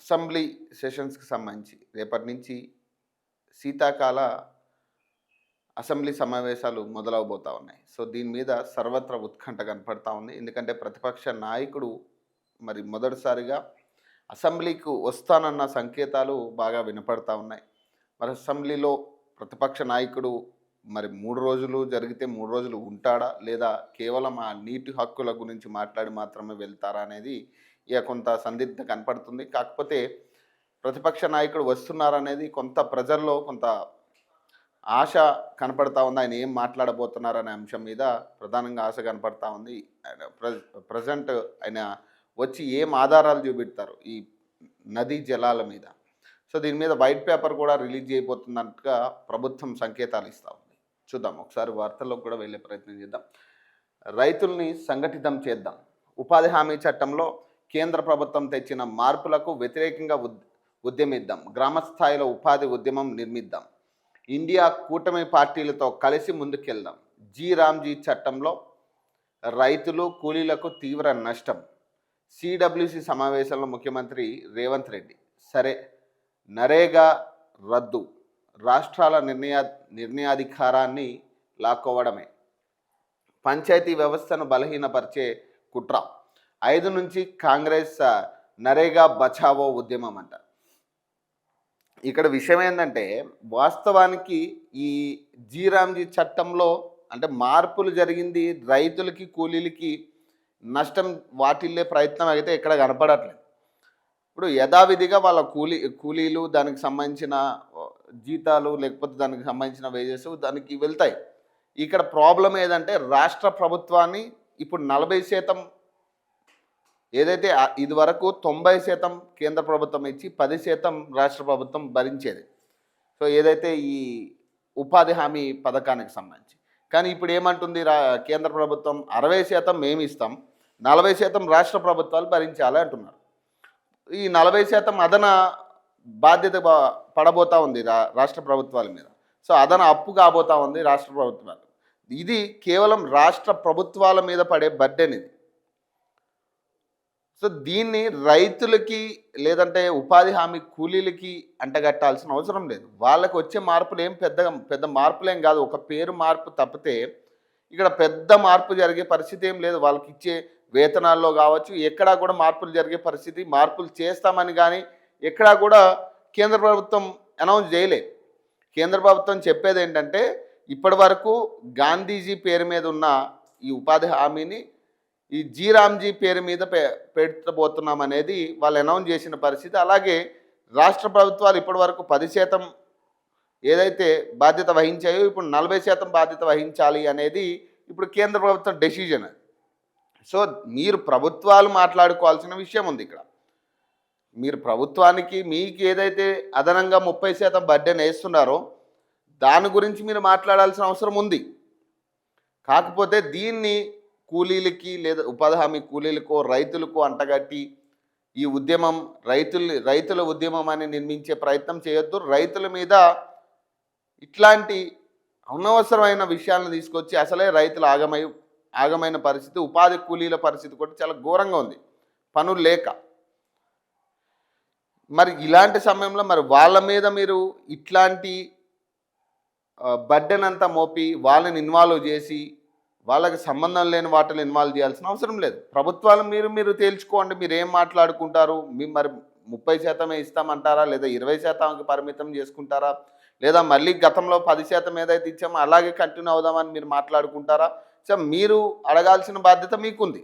Assembly సెషన్స్కి సంబంధించి రేపటి నుంచి శీతాకాల అసెంబ్లీ సమావేశాలు మొదలవబోతా ఉన్నాయి. సో దీని మీద సర్వత్రా ఉత్కంఠ కనపడతా ఉంది. ఎందుకంటే ప్రతిపక్ష నాయకుడు మరి మొదటిసారిగా అసెంబ్లీకి వస్తానన్న సంకేతాలు బాగా వినపడతా ఉన్నాయి. మరి అసెంబ్లీలో ప్రతిపక్ష నాయకుడు మరి 3 రోజులు జరిగితే 3 రోజులు ఉంటాడా, లేదా కేవలం ఆ నీటి హక్కుల గురించి మాట్లాడి మాత్రమే వెళ్తారా అనేది ఇక కొంత సందిగ్ధ కనపడుతుంది. కాకపోతే ప్రతిపక్ష నాయకుడు వస్తున్నారనేది కొంత ప్రజల్లో కొంత ఆశ కనపడతా ఉంది. ఆయన ఏం మాట్లాడబోతున్నారనే అంశం మీద ప్రధానంగా ఆశ కనపడతా ఉంది. ఆయన ప్రజెంట్ ఆయన వచ్చి ఏం ఆధారాలు చూపెడతారు ఈ నదీ జలాల మీద. సో దీని మీద వైట్ పేపర్ కూడా రిలీజ్ చేయబోతున్నట్టుగా ప్రభుత్వం సంకేతాలు ఇస్తూ ఉంది. చూద్దాం, ఒకసారి వార్తల్లోకి కూడా వెళ్ళే ప్రయత్నం చేద్దాం. రైతుల్ని సంఘటితం చేద్దాం. ఉపాధి హామీ చట్టంలో కేంద్ర ప్రభుత్వం తెచ్చిన మార్పులకు వ్యతిరేకంగా ఉద్యమిద్దాం. గ్రామ స్థాయిలో ఉపాధి ఉద్యమం నిర్మిద్దాం. ఇండియా కూటమి పార్టీలతో కలిసి ముందుకెళ్దాం. రామ్జీ చట్టంలో రైతులు కూలీలకు తీవ్ర నష్టం. సిడబ్ల్యూసి సమావేశంలో ముఖ్యమంత్రి రేవంత్ రెడ్డి సరే నరేగా రద్దు, రాష్ట్రాల నిర్ణయాధికారాన్ని లాక్కోవడమే, పంచాయతీ వ్యవస్థను బలహీనపరిచే కుట్ర, 5 నుంచి కాంగ్రెస్ నరేగా బచావో ఉద్యమం అంట. ఇక్కడ విషయం ఏంటంటే వాస్తవానికి ఈ రామ్జీ చట్టంలో అంటే మార్పులు జరిగింది, రైతులకి కూలీలకి నష్టం వాటిల్లే ప్రయత్నం అయితే ఎక్కడ కనపడట్లేదు. ఇప్పుడు యథావిధిగా వాళ్ళ కూలీలు దానికి సంబంధించిన జీతాలు లేకపోతే దానికి సంబంధించిన వేజెస్ దానికి వెళ్తాయి. ఇక్కడ ప్రాబ్లం ఏదంటే రాష్ట్ర ప్రభుత్వాన్ని ఇప్పుడు 40% ఏదైతే ఇది వరకు 90% కేంద్ర ప్రభుత్వం ఇచ్చి 10% రాష్ట్ర ప్రభుత్వం భరించేది. సో ఏదైతే ఈ ఉపాధి హామీ పథకానికి సంబంధించి. కానీ ఇప్పుడు ఏమంటుంది కేంద్ర ప్రభుత్వం 60% మేము ఇస్తాం, 40% రాష్ట్ర ప్రభుత్వాలు భరించాలి అంటున్నారు. ఈ 40% అదన బాధ్యత పడబోతూ ఉంది రాష్ట్ర ప్రభుత్వాల మీద. సో అదన అప్పు కాబోతూ ఉంది రాష్ట్ర ప్రభుత్వాలు. ఇది కేవలం రాష్ట్ర ప్రభుత్వాల మీద పడే బర్డెన్ ఇది. సో దీన్ని రైతులకి లేదంటే ఉపాధి హామీ కూలీలకి అంటగట్టాల్సిన అవసరం లేదు. వాళ్ళకు వచ్చే మార్పులు ఏం పెద్ద మార్పులేం కాదు. ఒక పేరు మార్పు తప్పితే ఇక్కడ పెద్ద మార్పు జరిగే పరిస్థితి ఏం లేదు. వాళ్ళకి ఇచ్చే వేతనాల్లో కావచ్చు ఎక్కడా కూడా మార్పులు జరిగే పరిస్థితి, మార్పులు చేస్తామని కానీ ఎక్కడా కూడా కేంద్ర ప్రభుత్వం అనౌన్స్ చేయలే. కేంద్ర ప్రభుత్వం చెప్పేది ఏంటంటే ఇప్పటి వరకు గాంధీజీ పేరు మీద ఉన్న ఈ ఉపాధి హామీని ఈ రామ్జీ పేరు మీద పెట్టబోతున్నాం అనేది వాళ్ళు అనౌన్స్ చేసిన పరిస్థితి. అలాగే రాష్ట్ర ప్రభుత్వాలు ఇప్పటి వరకు 10% ఏదైతే బాధ్యత వహించాయో ఇప్పుడు 40% బాధ్యత వహించాలి అనేది ఇప్పుడు కేంద్ర ప్రభుత్వం డెసిజన్. సో మీరు ప్రభుత్వాలు మాట్లాడుకోవాల్సిన విషయం ఉంది ఇక్కడ. మీరు ప్రభుత్వానికి మీకు ఏదైతే అదనంగా 30% బర్డెన్ వేస్తున్నారో దాని గురించి మీరు మాట్లాడాల్సిన అవసరం ఉంది. కాకపోతే దీన్ని కూలీలకి లేదా ఉపాధి హామీ కూలీలకో రైతులకు అంటగట్టి ఈ ఉద్యమం రైతుల ఉద్యమం అని నిర్మించే ప్రయత్నం చేయొద్దు. రైతుల మీద ఇట్లాంటి అనవసరమైన విషయాలను తీసుకొచ్చి అసలే రైతులు ఆగమైన పరిస్థితి, ఉపాధి కూలీల పరిస్థితి కూడా చాలా ఘోరంగా ఉంది పనులు లేక. మరి ఇలాంటి సమయంలో మరి వాళ్ళ మీద మీరు ఇట్లాంటి బర్డెన్ అంతా మోపి వాళ్ళని ఇన్వాల్వ్ చేసి వాళ్ళకి సంబంధం లేని వాటిని ఇన్వాల్వ్ చేయాల్సిన అవసరం లేదు. ప్రభుత్వాలు మీరు తేల్చుకోండి, మీరు ఏం మాట్లాడుకుంటారు. మరి 30% ఇస్తామంటారా, లేదా 20%కి పరిమితం చేసుకుంటారా, లేదా మళ్ళీ గతంలో 10% ఏదైతే ఇచ్చామో అలాగే కంటిన్యూ అవుదామని మీరు మాట్లాడుకుంటారా. సో మీరు అడగాల్సిన బాధ్యత మీకుంది.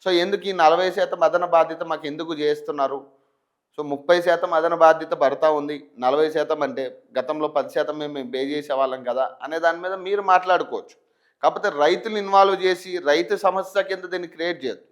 సో ఎందుకు ఈ 40% అదన బాధ్యత మాకు ఎందుకు చేస్తున్నారు? సో 30% అదన బాధ్యత పడతా ఉంది, 40% అంటే గతంలో 10% మేము పే చేసేవాళ్ళం కదా అనే దాని మీద మీరు మాట్లాడుకోవచ్చు. కాకపోతే రైతులు ఇన్వాల్వ్ చేసి రైతు సమస్య కింద దీన్ని క్రియేట్ చేయదు.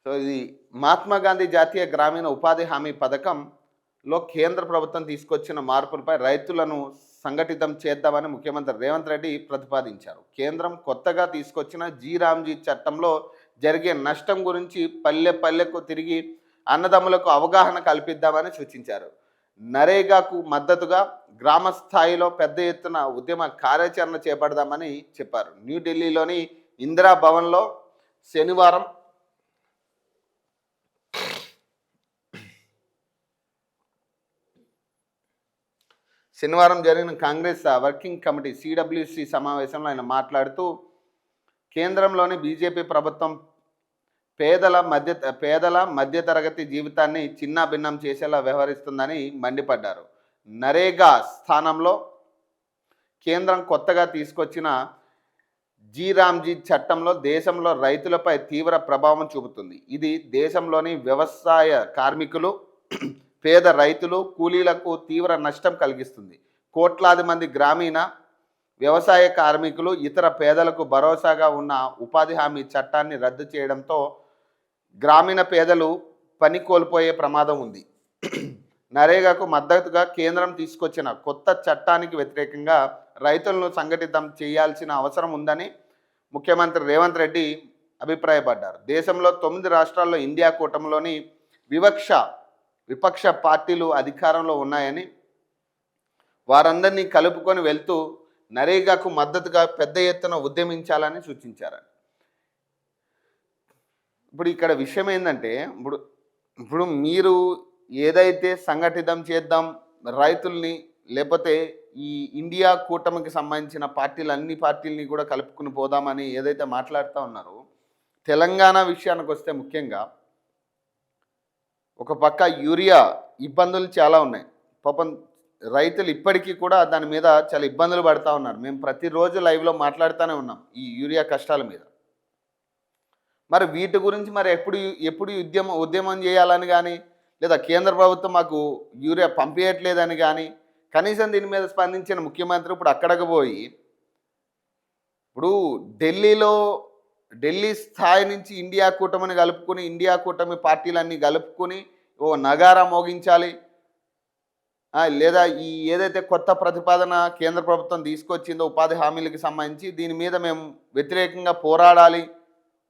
సో ఇది మహాత్మా గాంధీ జాతీయ గ్రామీణ ఉపాధి హామీ పథకంలో కేంద్ర ప్రభుత్వం తీసుకొచ్చిన మార్పులపై రైతులను సంఘటితం చేద్దామని ముఖ్యమంత్రి రేవంత్ రెడ్డి ప్రతిపాదించారు. కేంద్రం కొత్తగా తీసుకొచ్చిన రామ్జీ చట్టంలో జరిగే నష్టం గురించి పల్లెకు తిరిగి అన్నదమ్ములకు అవగాహన కల్పిద్దామని సూచించారు. నరేగాకు మద్దతుగా గ్రామ స్థాయిలో పెద్ద ఎత్తున ఉద్యమ కార్యాచరణ చేపడదామని చెప్పారు. న్యూఢిల్లీలోని ఇందిరా భవన్లో శనివారం శనివారం జరిగిన కాంగ్రెస్ వర్కింగ్ కమిటీ సిడబ్ల్యూసి సమావేశంలో ఆయన మాట్లాడుతూ కేంద్రంలోని బీజేపీ ప్రభుత్వం పేదల మధ్యతరగతి జీవితాన్ని చిన్నాభిన్నం చేసేలా వ్యవహరిస్తుందని మండిపడ్డారు. నరేగా స్థానంలో కేంద్రం కొత్తగా తీసుకొచ్చిన జీరామ్జీ చట్టంలో దేశంలో రైతులపై తీవ్ర ప్రభావం చూపుతుంది. ఇది దేశంలోని వ్యవసాయ కార్మికులు, పేద రైతులు, కూలీలకు తీవ్ర నష్టం కలిగిస్తుంది. కోట్లాది మంది గ్రామీణ వ్యవసాయ కార్మికులు, ఇతర పేదలకు భరోసాగా ఉన్న ఉపాధి హామీ చట్టాన్ని రద్దు చేయడంతో గ్రామీణ పేదలు పని కోల్పోయే ప్రమాదం ఉంది. నరేగాకు మద్దతుగా కేంద్రం తీసుకొచ్చిన కొత్త చట్టానికి వ్యతిరేకంగా రైతులను సంఘటితం చేయాల్సిన అవసరం ఉందని ముఖ్యమంత్రి రేవంత్ రెడ్డి అభిప్రాయపడ్డారు. దేశంలో 9 రాష్ట్రాల్లో ఇండియా కూటమిలోని విపక్ష పార్టీలు అధికారంలో ఉన్నాయని, వారందరినీ కలుపుకొని వెళ్తూ నరేగాకు మద్దతుగా పెద్ద ఎత్తున ఉద్యమించాలని సూచించారు. ఇప్పుడు ఇక్కడ విషయం ఏంటంటే, ఇప్పుడు మీరు ఏదైతే సంఘటితం చేద్దాం రైతుల్ని, లేకపోతే ఈ ఇండియా కూటమికి సంబంధించిన అన్ని పార్టీలని కూడా కలుపుకుని పోదామని ఏదైతే మాట్లాడుతూ ఉన్నారో, తెలంగాణ విషయానికి వస్తే ముఖ్యంగా ఒక పక్క యూరియా ఇబ్బందులు చాలా ఉన్నాయి. పాపం రైతులు ఇప్పటికీ కూడా దాని మీద చాలా ఇబ్బందులు పడుతూ ఉన్నారు. మేము ప్రతిరోజు లైవ్లో మాట్లాడుతూనే ఉన్నాం ఈ యూరియా కష్టాల మీద. మరి వీటి గురించి మరి ఎప్పుడు ఉద్యమం చేయాలని కానీ, లేదా కేంద్ర ప్రభుత్వం మాకు యూరియా పంపించట్లేదని కానీ, కనీసం దీని మీద స్పందించిన ముఖ్యమంత్రి ఇప్పుడు అక్కడికి పోయి, ఇప్పుడు ఢిల్లీ స్థాయి నుంచి ఇండియా కూటమిని కలుపుకుని, ఇండియా కూటమి పార్టీలన్నీ కలుపుకుని ఓ నగారా మోగించాలి, లేదా ఈ ఏదైతే కొత్త ప్రతిపాదన కేంద్ర ప్రభుత్వం తీసుకొచ్చిందో ఉపాధి హామీలకు సంబంధించి, దీని మీద మేము వ్యతిరేకంగా పోరాడాలి,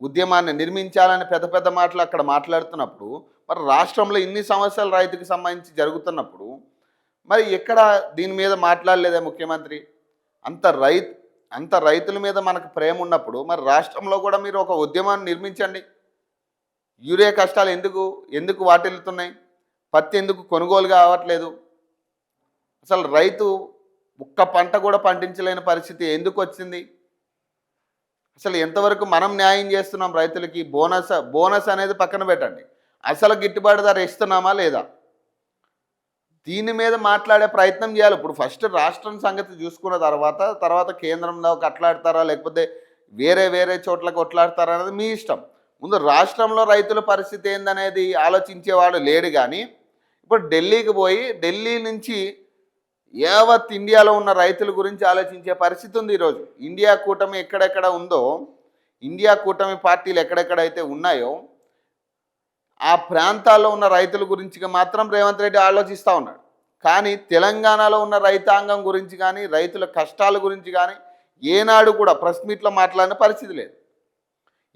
ఉద్యమాన్ని నిర్మించాలని పెద్ద పెద్ద మాటలు అక్కడ మాట్లాడుతున్నప్పుడు, మరి రాష్ట్రంలో ఇన్ని సమస్యలు రైతుకి సంబంధించి జరుగుతున్నప్పుడు మరి ఎక్కడ దీని మీద మాట్లాడలేదే ముఖ్యమంత్రి? అంత రైతుల మీద మనకు ప్రేమ ఉన్నప్పుడు మరి రాష్ట్రంలో కూడా మీరు ఒక ఉద్యమాన్ని నిర్మించండి. యూరియా కష్టాలు ఎందుకు వాటిల్లుతున్నాయి? పత్తి ఎందుకు కొనుగోలు కావట్లేదు? అసలు రైతు ఒక్క పంట కూడా పండించలేని పరిస్థితి ఎందుకు వచ్చింది? అసలు ఎంతవరకు మనం న్యాయం చేస్తున్నాం రైతులకి? బోనస్ అనేది పక్కన పెట్టండి, అసలు గిట్టుబాటు ధర ఇస్తున్నామా లేదా? దీని మీద మాట్లాడే ప్రయత్నం చేయాలి. ఇప్పుడు ఫస్ట్ రాష్ట్రం సంగతి చూసుకున్న తర్వాత కేంద్రంలో కొట్లాడతారా, లేకపోతే వేరే చోట్ల కొట్లాడతారా అనేది మీ ఇష్టం. ముందు రాష్ట్రంలో రైతుల పరిస్థితి ఏందనేది ఆలోచించేవాడు లేడు. కానీ ఇప్పుడు ఢిల్లీకి పోయి ఢిల్లీ నుంచి యావత్ ఇండియాలో ఉన్న రైతుల గురించి ఆలోచించే పరిస్థితి ఉంది ఈరోజు. ఇండియా కూటమి ఎక్కడెక్కడ ఉందో, ఇండియా కూటమి పార్టీలు ఎక్కడెక్కడైతే ఉన్నాయో ఆ ప్రాంతాల్లో ఉన్న రైతుల గురించి మాత్రం రేవంత్ రెడ్డి ఆలోచిస్తూ ఉన్నాడు. కానీ తెలంగాణలో ఉన్న రైతాంగం గురించి కానీ, రైతుల కష్టాల గురించి కానీ ఏనాడు కూడా ప్రెస్ మీట్లో మాట్లాడిన పరిస్థితి లేదు.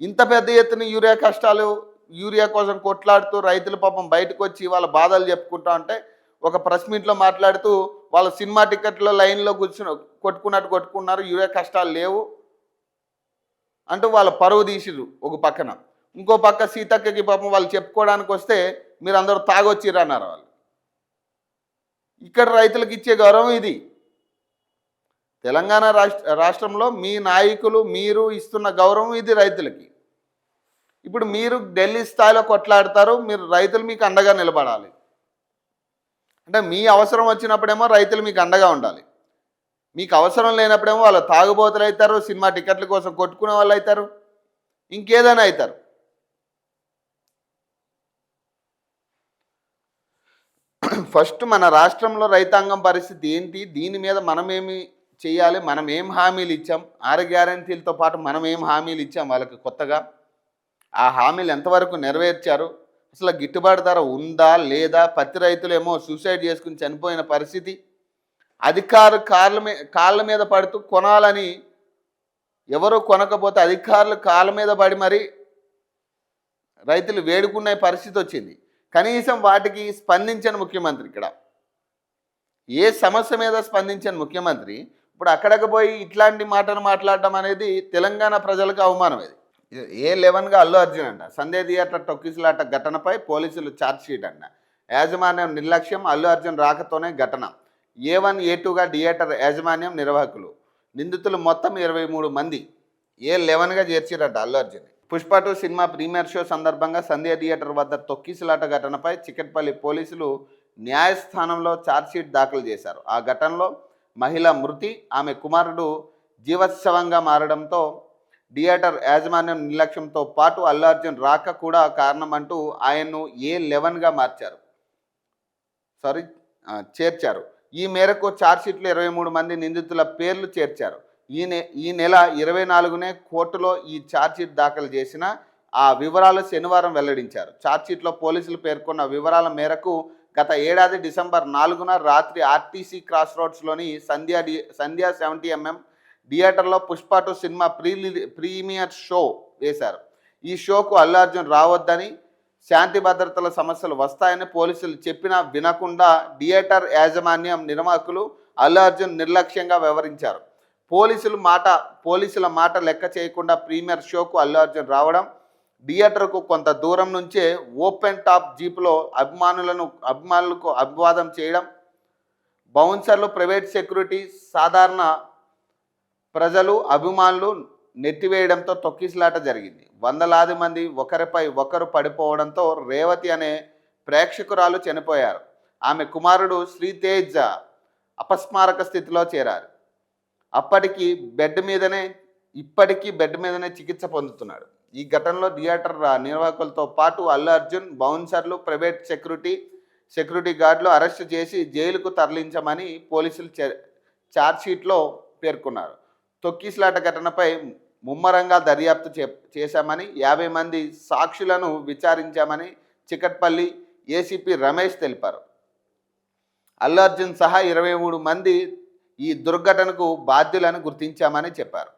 ఇంత పెద్ద ఎత్తున యూరియా కోసం కొట్లాడుతూ రైతుల పాపం బయటకు వచ్చి వాళ్ళ బాధలు చెప్పుకుంటా ఉంటే, ఒక ప్రెస్ మీట్లో మాట్లాడుతూ వాళ్ళ సినిమా టికెట్లో లైన్లో కొట్టుకున్నారు, యూరియా కష్టాలు లేవు అంటూ వాళ్ళ పరువు తీసిరు ఒక పక్కన. ఇంకో పక్క సీతక్కకి పాపం వాళ్ళు చెప్పుకోవడానికి వస్తే మీరు అందరూ తాగొచ్చిర్రు అన్నారు వాళ్ళు. ఇక్కడ రైతులకు ఇచ్చే గౌరవం ఇది. తెలంగాణ రాష్ట్రంలో మీ నాయకులు మీరు ఇస్తున్న గౌరవం ఇది రైతులకి. ఇప్పుడు మీరు ఢిల్లీ స్థాయిలో కొట్లాడతారు, రైతులు మీకు అండగా నిలబడాలి. అంటే మీ అవసరం వచ్చినప్పుడేమో రైతులు మీకు అండగా ఉండాలి, మీకు అవసరం లేనప్పుడేమో వాళ్ళు తాగుబోతులు అవుతారు, సినిమా టికెట్ల కోసం కొట్టుకునే వాళ్ళు అవుతారు, ఇంకేదైనా అవుతారు. ఫస్ట్ మన రాష్ట్రంలో రైతాంగం పరిస్థితి ఏంటి, దీని మీద మనమేమి చేయాలి, మనం ఏం హామీలు ఇచ్చాం, 6 గ్యారెంటీలతో పాటు మనం ఏం హామీలు ఇచ్చాం వాళ్ళకి కొత్తగా, ఆ హామీలు ఎంతవరకు నెరవేర్చారు, అసలు గిట్టుబాటు ధర ఉందా లేదా, పత్తి రైతులేమో సూసైడ్ చేసుకుని చనిపోయిన పరిస్థితి, అధికారులు కాళ్ళ మీద పడుతూ కొనాలని ఎవరు కొనకపోతే అధికారులు కాళ్ళ మీద పడి మరి రైతులు వేడుకునే పరిస్థితి వచ్చింది. కనీసం వాటికి స్పందించని ముఖ్యమంత్రి, ఇక్కడ ఏ సమస్య మీద స్పందించని ముఖ్యమంత్రి ఇప్పుడు అక్కడికి పోయి ఇట్లాంటి మాటలు మాట్లాడడం అనేది తెలంగాణ ప్రజలకు అవమానం. ఇది A11గా అల్లు అర్జున్ అంట, సందే థియేటర్ తొక్కిసలాట ఘటనపై పోలీసులు ఛార్జ్షీట్ అంట, యాజమాన్యం నిర్లక్ష్యం, అల్లు అర్జున్ రాకతోనే ఘటన, A1 A2గా థియేటర్ యాజమాన్యం నిర్వాహకులు. నిందితులు మొత్తం 23 మంది. A11గా చేర్చిరట Allu Arjun. Pushpa 2 cinema premiere show సందర్భంగా సంధ్య థియేటర్ వద్ద తొక్కిసలాట ఘటనపై చిక్కట్పల్లి పోలీసులు న్యాయస్థానంలో ఛార్జ్షీట్ దాఖలు చేశారు. ఆ ఘటనలో మహిళ మృతి, ఆమె కుమారుడు జీవోత్సవంగా మారడంతో థియేటర్ యాజమాన్యం నిర్లక్ష్యంతో పాటు అల్లు అర్జున్ రాక కూడా కారణమంటూ ఆయన్ను A11గా చేర్చారు. ఈ మేరకు ఛార్జ్షీట్లో 23 మంది నిందితుల పేర్లు చేర్చారు. ఈ నెల 24నే కోర్టులో ఈ ఛార్జ్షీట్ దాఖలు చేసిన ఆ వివరాలు శనివారం వెల్లడించారు. ఛార్జ్షీట్లో పోలీసులు పేర్కొన్న వివరాల మేరకు గత ఏడాది డిసెంబర్ 4న రాత్రి ఆర్టీసీ క్రాస్ రోడ్స్లోని సంధ్యా 70mm థియేటర్లో పుష్ప 2 సినిమా ప్రీమియర్ షో వేశారు. ఈ షోకు అల్లు అర్జున్ రావద్దని, శాంతి భద్రతల సమస్యలు వస్తాయని పోలీసులు చెప్పినా వినకుండా థియేటర్ యాజమాన్యం నిర్వాహకులు అల్లు అర్జున్ నిర్లక్ష్యంగా వ్యవహరించారు. పోలీసుల మాట లెక్క చేయకుండా ప్రీమియర్ షోకు అల్లు అర్జున్ రావడం, థియేటర్కు కొంత దూరం నుంచే ఓపెన్ టాప్ జీపులో అభిమానులకు అభివాదం చేయడం, బౌన్సర్లు, ప్రైవేట్ సెక్యూరిటీ, సాధారణ ప్రజలు, అభిమానులు నెట్టివేయడంతో తొక్కిసలాట జరిగింది. వందలాది మంది ఒకరిపై ఒకరు పడిపోవడంతో రేవతి అనే ప్రేక్షకురాలు చనిపోయారు. ఆమె కుమారుడు శ్రీతేజ్ అపస్మారక స్థితిలో చేరారు. ఇప్పటికీ బెడ్ మీదనే చికిత్స పొందుతున్నాడు. ఈ ఘటనలో థియేటర్ నిర్వాహకులతో పాటు అల్లు అర్జున్, బౌన్సర్లు, ప్రైవేట్ సెక్యూరిటీ గార్డులు అరెస్టు చేసి జైలుకు తరలించమని పోలీసులు ఛార్జ్షీట్లో పేర్కొన్నారు. తొక్కిసలాట ఘటనపై ముమ్మరంగా దర్యాప్తు చేశామని, 50 మంది సాక్షులను విచారించామని చిక్కట్పల్లి ఏసీపీ రమేష్ తెలిపారు. అల్లు అర్జున్ సహా 23 మంది ఈ దుర్ఘటనకు బాధ్యులను గుర్తించామని చెప్పారు.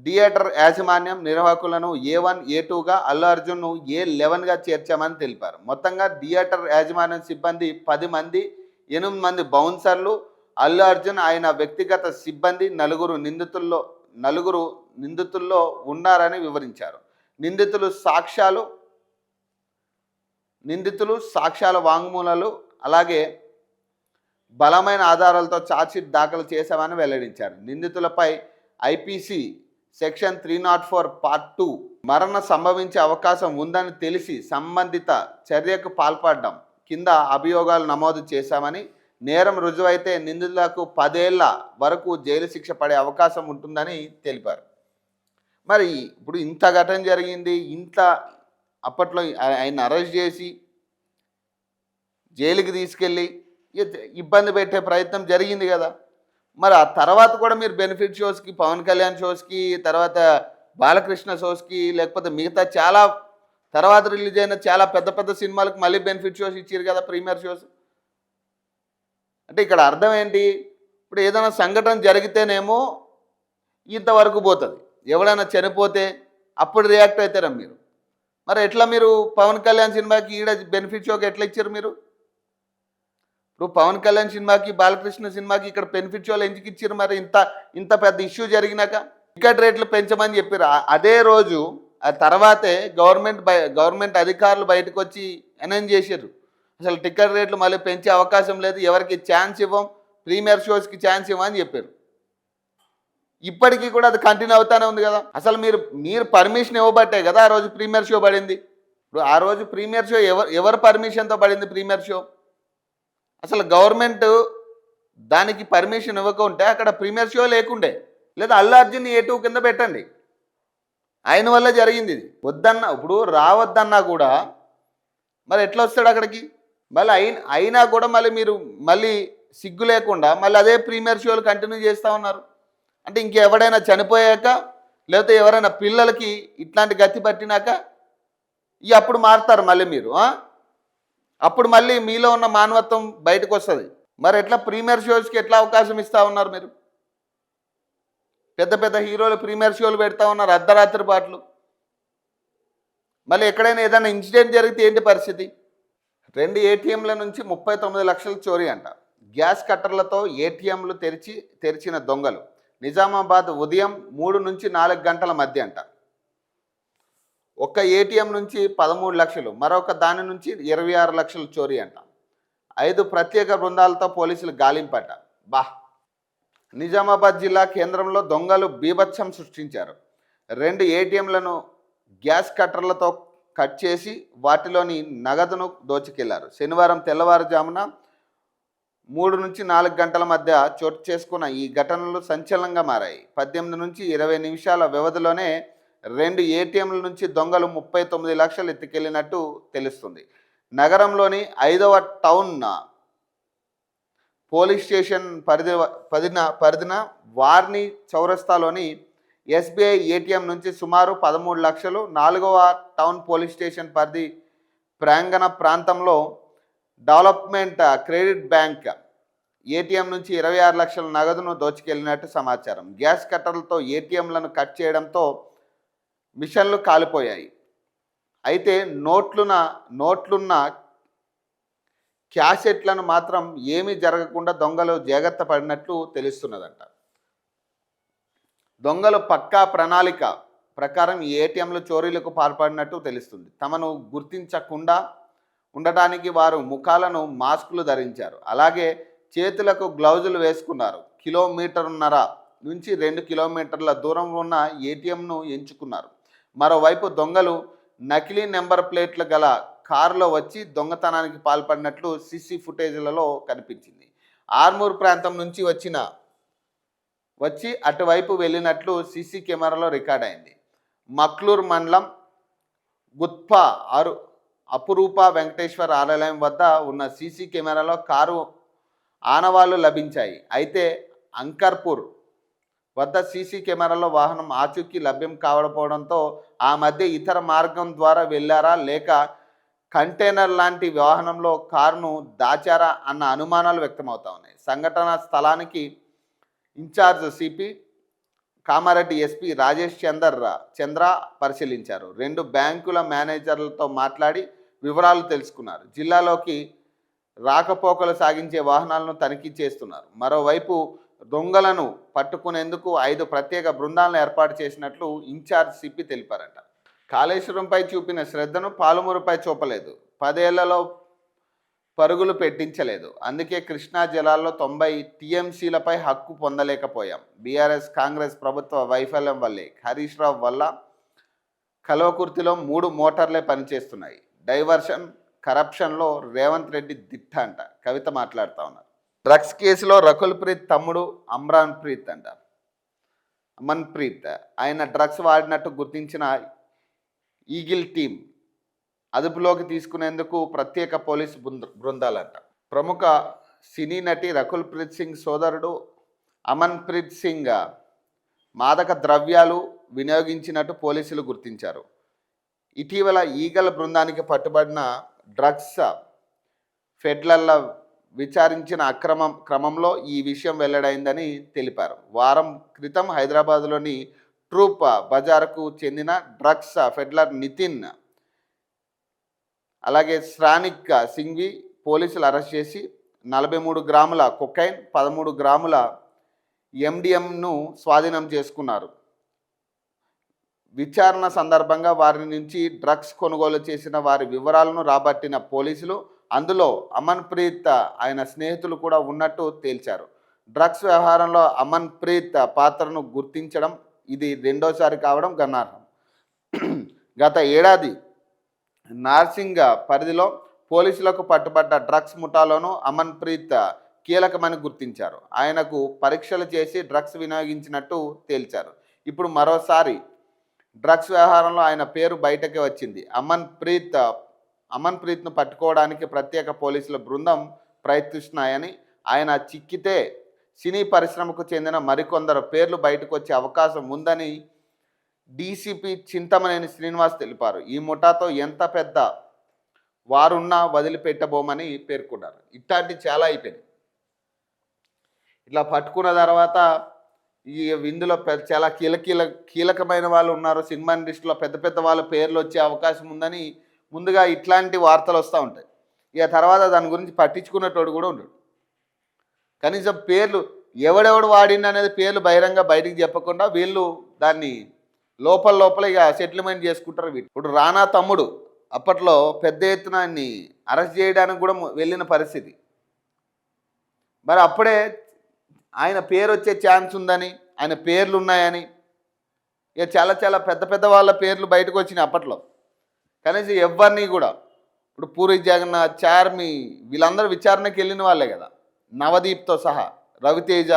థియేటర్ యాజమాన్యం నిర్వాహకులను A1 A2గా, అల్లు అర్జున్ను A11గా చేర్చామని తెలిపారు. మొత్తంగా థియేటర్ యాజమాన్యం సిబ్బంది 10 మంది, 8 మంది బౌన్సర్లు, అల్లు అర్జున్, ఆయన వ్యక్తిగత సిబ్బంది నలుగురు నిందితుల్లో ఉన్నారని వివరించారు. నిందితులు సాక్ష్యాల వాంగ్మూలాలు అలాగే బలమైన ఆధారాలతో ఛార్జ్షీట్ దాఖలు చేశామని వెల్లడించారు. నిందితులపై ఐపీసీ సెక్షన్ 304 పార్ట్ 2 మరణ సంభవించే అవకాశం ఉందని తెలిసి సంబంధిత చర్యకు పాల్పడడం కింద అభియోగాలు నమోదు చేశామని, నేరం రుజువైతే నిందితులకు 10 ఏళ్ల వరకు జైలు శిక్ష పడే అవకాశం ఉంటుందని తెలిపారు. మరి ఇప్పుడు ఇంత ఘటన జరిగింది, అప్పట్లో ఆయన అరెస్ట్ చేసి జైలుకి తీసుకెళ్ళి ఇబ్బంది పెట్టే ప్రయత్నం జరిగింది కదా. మరి ఆ తర్వాత కూడా మీరు బెనిఫిట్ షోస్కి, పవన్ కళ్యాణ్ షోస్కి, తర్వాత బాలకృష్ణ షోస్కి, లేకపోతే మిగతా చాలా తర్వాత రిలీజ్ అయిన చాలా పెద్ద పెద్ద సినిమాలకు మళ్ళీ బెనిఫిట్ షోస్ ఇచ్చారు కదా, ప్రీమియర్ షోస్. అంటే ఇక్కడ అర్థం ఏంటి? ఇప్పుడు ఏదైనా సంఘటన జరిగితేనేమో ఇంతవరకు పోతుంది, ఎవడైనా చనిపోతే అప్పుడు రియాక్ట్ అవుతారా మీరు? మరి ఎట్లా మీరు పవన్ కళ్యాణ్ సినిమాకి ఈడ బెనిఫిట్ షోకి ఎట్లా ఇచ్చారు మీరు? ఇప్పుడు పవన్ కళ్యాణ్ సినిమాకి, బాలకృష్ణ సినిమాకి ఇక్కడ బెనిఫిట్ షోలు ఎందుకు ఇచ్చారు? మరి ఇంత పెద్ద ఇష్యూ జరిగినాక టికెట్ రేట్లు పెంచమని చెప్పారు. అదే రోజు ఆ తర్వాతే గవర్నమెంట్ అధికారులు బయటకు వచ్చి అనౌన్స్ చేశారు, అసలు టికెట్ రేట్లు మళ్ళీ పెంచే అవకాశం లేదు, ఎవరికి ఛాన్స్ ఇవ్వం, ప్రీమియర్ షోస్కి ఛాన్స్ ఇవ్వమని చెప్పారు. ఇప్పటికీ కూడా అది కంటిన్యూ అవుతానే ఉంది కదా. అసలు మీరు పర్మిషన్ ఇవ్వబట్టే కదా ఆ రోజు ప్రీమియర్ షో పడింది. ఇప్పుడు ఆ రోజు ప్రీమియర్ షో ఎవరు పర్మిషన్తో పడింది ప్రీమియర్ షో? అసలు గవర్నమెంట్ దానికి పర్మిషన్ ఇవ్వకుంటే అక్కడ ప్రీమియర్ షో లేకుండే, లేదా అల్లు అర్జున్ A2 కింద పెట్టండి. ఆయన వల్ల జరిగింది ఇది. ఇప్పుడు రావద్దన్నా కూడా మరి ఎట్లా వస్తాడు అక్కడికి? మళ్ళీ అయినా కూడా మీరు మళ్ళీ సిగ్గు లేకుండా మళ్ళీ అదే ప్రీమియర్ షోలు కంటిన్యూ చేస్తూ ఉన్నారు. అంటే ఇంకెవడైనా చనిపోయాక, లేకపోతే ఎవరైనా పిల్లలకి ఇట్లాంటి గతి పట్టినాక అప్పుడు మారుతారు మళ్ళీ మీరు. అప్పుడు మళ్ళీ మీలో ఉన్న మానవత్వం బయటకు వస్తుంది. మరి ఎట్లా ప్రీమియర్ షోస్కి ఎట్లా అవకాశం ఇస్తూ ఉన్నారు మీరు? పెద్ద పెద్ద హీరోలు ప్రీమియర్ షోలు పెడతా ఉన్నారు, అర్ధరాత్రి పాటలు. మళ్ళీ ఎక్కడైనా ఏదైనా ఇన్సిడెంట్ జరిగితే ఏంటి పరిస్థితి? 2 ATMల నుంచి 39 లక్షల చోరీ అంట. గ్యాస్ కట్టర్లతో ATMలు తెరిచిన దొంగలు. నిజామాబాద్ ఉదయం 3 నుంచి 4 గంటల మధ్య అంట. ఒక్క ATM నుంచి 13 లక్షలు, మరొక దాని నుంచి 26 లక్షలు చోరీ అంట. 5 ప్రత్యేక బృందాలతో పోలీసులు గాలింపట. బా! నిజామాబాద్ జిల్లా కేంద్రంలో దొంగలు బీభత్సం సృష్టించారు. 2 ఏటీఎంలను గ్యాస్ కట్టర్లతో కట్ చేసి వాటిలోని నగదును దోచుకెళ్లారు. శనివారం తెల్లవారుజామున 3-4 గంటల మధ్య చోటు చేసుకున్న ఈ ఘటనలు సంచలనంగా మారాయి. 18-20 నిమిషాల వ్యవధిలోనే 2 ఏటీఎంల నుంచి దొంగలు 39 లక్షలు ఎత్తుకెళ్లినట్టు తెలుస్తుంది. నగరంలోని 5వ టౌన్ పోలీస్ స్టేషన్ పరిధిన వార్ని చౌరస్తాలోని ఎస్బీఐ ఏటీఎం నుంచి సుమారు 13 లక్షలు, 4వ టౌన్ పోలీస్ స్టేషన్ పరిధి ప్రాంగణ ప్రాంతంలో డెవలప్మెంట్ క్రెడిట్ బ్యాంక్ ఏటీఎం నుంచి 26 లక్షల నగదును దోచుకెళ్లినట్టు సమాచారం. గ్యాస్ కట్టర్లతో ఏటీఎంలను కట్ చేయడంతో మిషన్లు కాలిపోయాయి. అయితే నోట్లున్న క్యాసెట్లను మాత్రం ఏమీ జరగకుండా దొంగలు జాగ్రత్త పడినట్లు తెలుస్తున్నదంట. దొంగలు పక్కా ప్రణాళిక ప్రకారం ఈ ఏటీఎంలు చోరీలకు పాల్పడినట్టు తెలుస్తుంది. తమను గుర్తించకుండా ఉండటానికి వారు ముఖాలను మాస్కులు ధరించారు. అలాగే చేతులకు గ్లౌజులు వేసుకున్నారు. 1.5 నుంచి 2 కిలోమీటర్ల దూరంలో ఉన్న ఏటీఎంను ఎంచుకున్నారు. మరోవైపు దొంగలు నకిలీ నెంబర్ ప్లేట్లు గల కారులో వచ్చి దొంగతనానికి పాల్పడినట్లు సీసీ ఫుటేజ్లలో కనిపించింది. ఆర్మూర్ ప్రాంతం నుంచి వచ్చి అటువైపు వెళ్ళినట్లు సీసీ కెమెరాలో రికార్డ్ అయింది. మక్లూర్ మండలం గుత్పా అపురూప వెంకటేశ్వర ఆలయం వద్ద ఉన్న సీసీ కెమెరాలో కారు ఆనవాళ్లు లభించాయి. అయితే అంకర్పూర్ వద్ద సీసీ కెమెరాలో వాహనం ఆచూకీ లభ్యం కావకపోవడంతో ఆ మధ్య ఇతర మార్గం ద్వారా వెళ్ళారా లేక కంటైనర్ లాంటి వాహనంలో కారును దాచారా అన్న అనుమానాలు వ్యక్తమవుతా ఉన్నాయి. సంఘటన స్థలానికి incharge CP Kamareddy SP Rajesh Chandra పరిశీలించారు. 2 బ్యాంకుల మేనేజర్లతో మాట్లాడి వివరాలు తెలుసుకున్నారు. జిల్లాలోకి రాకపోకలు సాగించే వాహనాలను తనిఖీ చేస్తున్నారు. మరోవైపు దొంగలను పట్టుకునేందుకు 5 ప్రత్యేక బృందాలను ఏర్పాటు చేసినట్లు ఇన్ఛార్జ్ సిపి తెలిపారట. కాళేశ్వరంపై చూపిన శ్రద్ధను పాలమూరుపై చూపలేదు. 10 ఏళ్లలో పరుగులు పెట్టించలేదు. అందుకే కృష్ణా జలాల్లో 90 టీఎంసీలపై హక్కు పొందలేకపోయాం. బీఆర్ఎస్ కాంగ్రెస్ ప్రభుత్వ వైఫల్యం వల్లే హరీష్ రావు వల్ల కల్వకుర్తిలో 3 మోటార్లే పనిచేస్తున్నాయి. డైవర్షన్ కరప్షన్లో రేవంత్ రెడ్డి దిట్ట అంట. కవిత మాట్లాడుతూ ఉన్నారు. డ్రగ్స్ కేసులో రకుల్ ప్రీత్ తమ్ముడు అమన్ ప్రీత్ ఆయన డ్రగ్స్ వాడినట్టు గుర్తించిన ఈగిల్ టీం అదుపులోకి తీసుకునేందుకు ప్రత్యేక పోలీసు బృందాలంట. ప్రముఖ సినీ నటి రకుల్ ప్రీత్ సింగ్ సోదరుడు అమన్ ప్రీత్ సింగ్ మాదక ద్రవ్యాలు వినియోగించినట్టు పోలీసులు గుర్తించారు. ఇటీవల ఈగల్ బృందానికి పట్టుబడిన డ్రగ్స్ ఫెడ్లర్ల విచారించిన క్రమంలో ఈ విషయం వెల్లడైందని తెలిపారు. వారం క్రితం హైదరాబాద్లోని ట్రూప్ బజార్కు చెందిన డ్రగ్స్ ఫెడ్లర్ నితిన్ అలాగే శ్రానిక్ సింగ్వి పోలీసులు అరెస్ట్ చేసి 43 గ్రాముల కొకైన్ 13 గ్రాముల ఎండిఎంను స్వాధీనం చేసుకున్నారు. విచారణ సందర్భంగా వారి నుంచి డ్రగ్స్ కొనుగోలు చేసిన వారి వివరాలను రాబట్టిన పోలీసులు అందులో అమన్ ప్రీత్ ఆయన స్నేహితులు కూడా ఉన్నట్టు తేల్చారు. డ్రగ్స్ వ్యవహారంలో అమన్ ప్రీత్ పాత్రను గుర్తించడం ఇది రెండోసారి కావడం గమనార్హం. గత ఏడాది నార్సింగ్ పరిధిలో పోలీసులకు పట్టుబడ్డ డ్రగ్స్ ముఠాలోనూ అమన్ ప్రీత్ కీలకమని గుర్తించారు. ఆయనకు పరీక్షలు చేసి డ్రగ్స్ వినియోగించినట్టు తేల్చారు. ఇప్పుడు మరోసారి డ్రగ్స్ వ్యవహారంలో ఆయన పేరు బయటకే వచ్చింది. అమన్ ప్రీత్ను పట్టుకోవడానికి ప్రత్యేక పోలీసుల బృందం ప్రయత్నిస్తున్నాయని, ఆయన చిక్కితే సినీ పరిశ్రమకు చెందిన మరికొందరు పేర్లు బయటకు వచ్చే అవకాశం ఉందని డీసీపీ చింతమనేని శ్రీనివాస్ తెలిపారు. ఈ ముఠాతో ఎంత పెద్ద వారున్నా వదిలిపెట్టబోమని పేర్కొన్నారు. ఇట్లాంటి చాలా అయిపోయింది. ఇట్లా పట్టుకున్న తర్వాత ఈ ఇందులో చాలా కీలకమైన వాళ్ళు ఉన్నారు. సినిమా ఇండస్ట్రీలో పెద్ద పెద్ద వాళ్ళ పేర్లు వచ్చే అవకాశం ఉందని ముందుగా ఇట్లాంటి వార్తలు వస్తూ ఉంటాయి. ఇక తర్వాత దాని గురించి పట్టించుకునేటోడు కూడా ఉంటాడు. కనీసం పేర్లు ఎవడెవడు వాడింది అనేది పేర్లు బయటికి చెప్పకుండా వీళ్ళు దాన్ని లోపల ఇక సెటిల్మెంట్ చేసుకుంటారు. ఇప్పుడు రానా తమ్ముడు అప్పట్లో పెద్ద ఎత్తున అరెస్ట్ చేయడానికి కూడా వెళ్ళిన పరిస్థితి. మరి అప్పుడే ఆయన పేరు వచ్చే ఛాన్స్ ఉందని, ఆయన పేర్లు ఉన్నాయని, ఇక చాలా చాలా పెద్ద పెద్ద వాళ్ళ పేర్లు బయటకు వచ్చినాయి అప్పట్లో. కనీసం ఎవరిని కూడా ఇప్పుడు పూరి జగన్నాథ్, చార్మి వీళ్ళందరూ విచారణకి వెళ్ళిన వాళ్ళే కదా, నవదీప్తో సహా, రవితేజ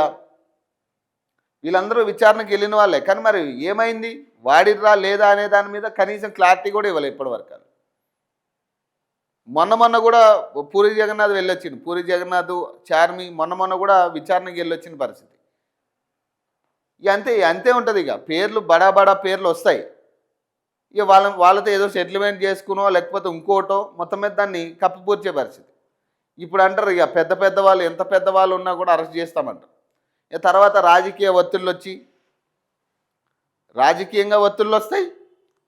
వీళ్ళందరూ విచారణకి వెళ్ళిన వాళ్ళే. కానీ మరి ఏమైంది, వాడిర్రా లేదా అనే దాని మీద కనీసం క్లారిటీ కూడా ఇవ్వలేదు ఇప్పటివరకు. మొన్న కూడా పూరి జగన్నాథ్ వెళ్ళొచ్చింది, పూరి జగన్నాథ్, చార్మి మొన్న కూడా విచారణకి వెళ్ళొచ్చిన పరిస్థితి. ఇక అంతే అంతే ఉంటుంది. ఇక పేర్లు బడా బడా పేర్లు వస్తాయి, ఇక వాళ్ళతో ఏదో సెటిల్మెంట్ చేసుకునో లేకపోతే ఇంకోటో మొత్తం మీద దాన్ని కప్పిపూర్చే పరిస్థితి. ఇప్పుడు అంటారు ఇక పెద్ద పెద్ద వాళ్ళు, ఎంత పెద్ద వాళ్ళు ఉన్నా కూడా అరెస్ట్ చేస్తామంటారు. ఇక తర్వాత రాజకీయ ఒత్తిళ్ళు వచ్చి, రాజకీయంగా ఒత్తిళ్ళు వస్తాయి,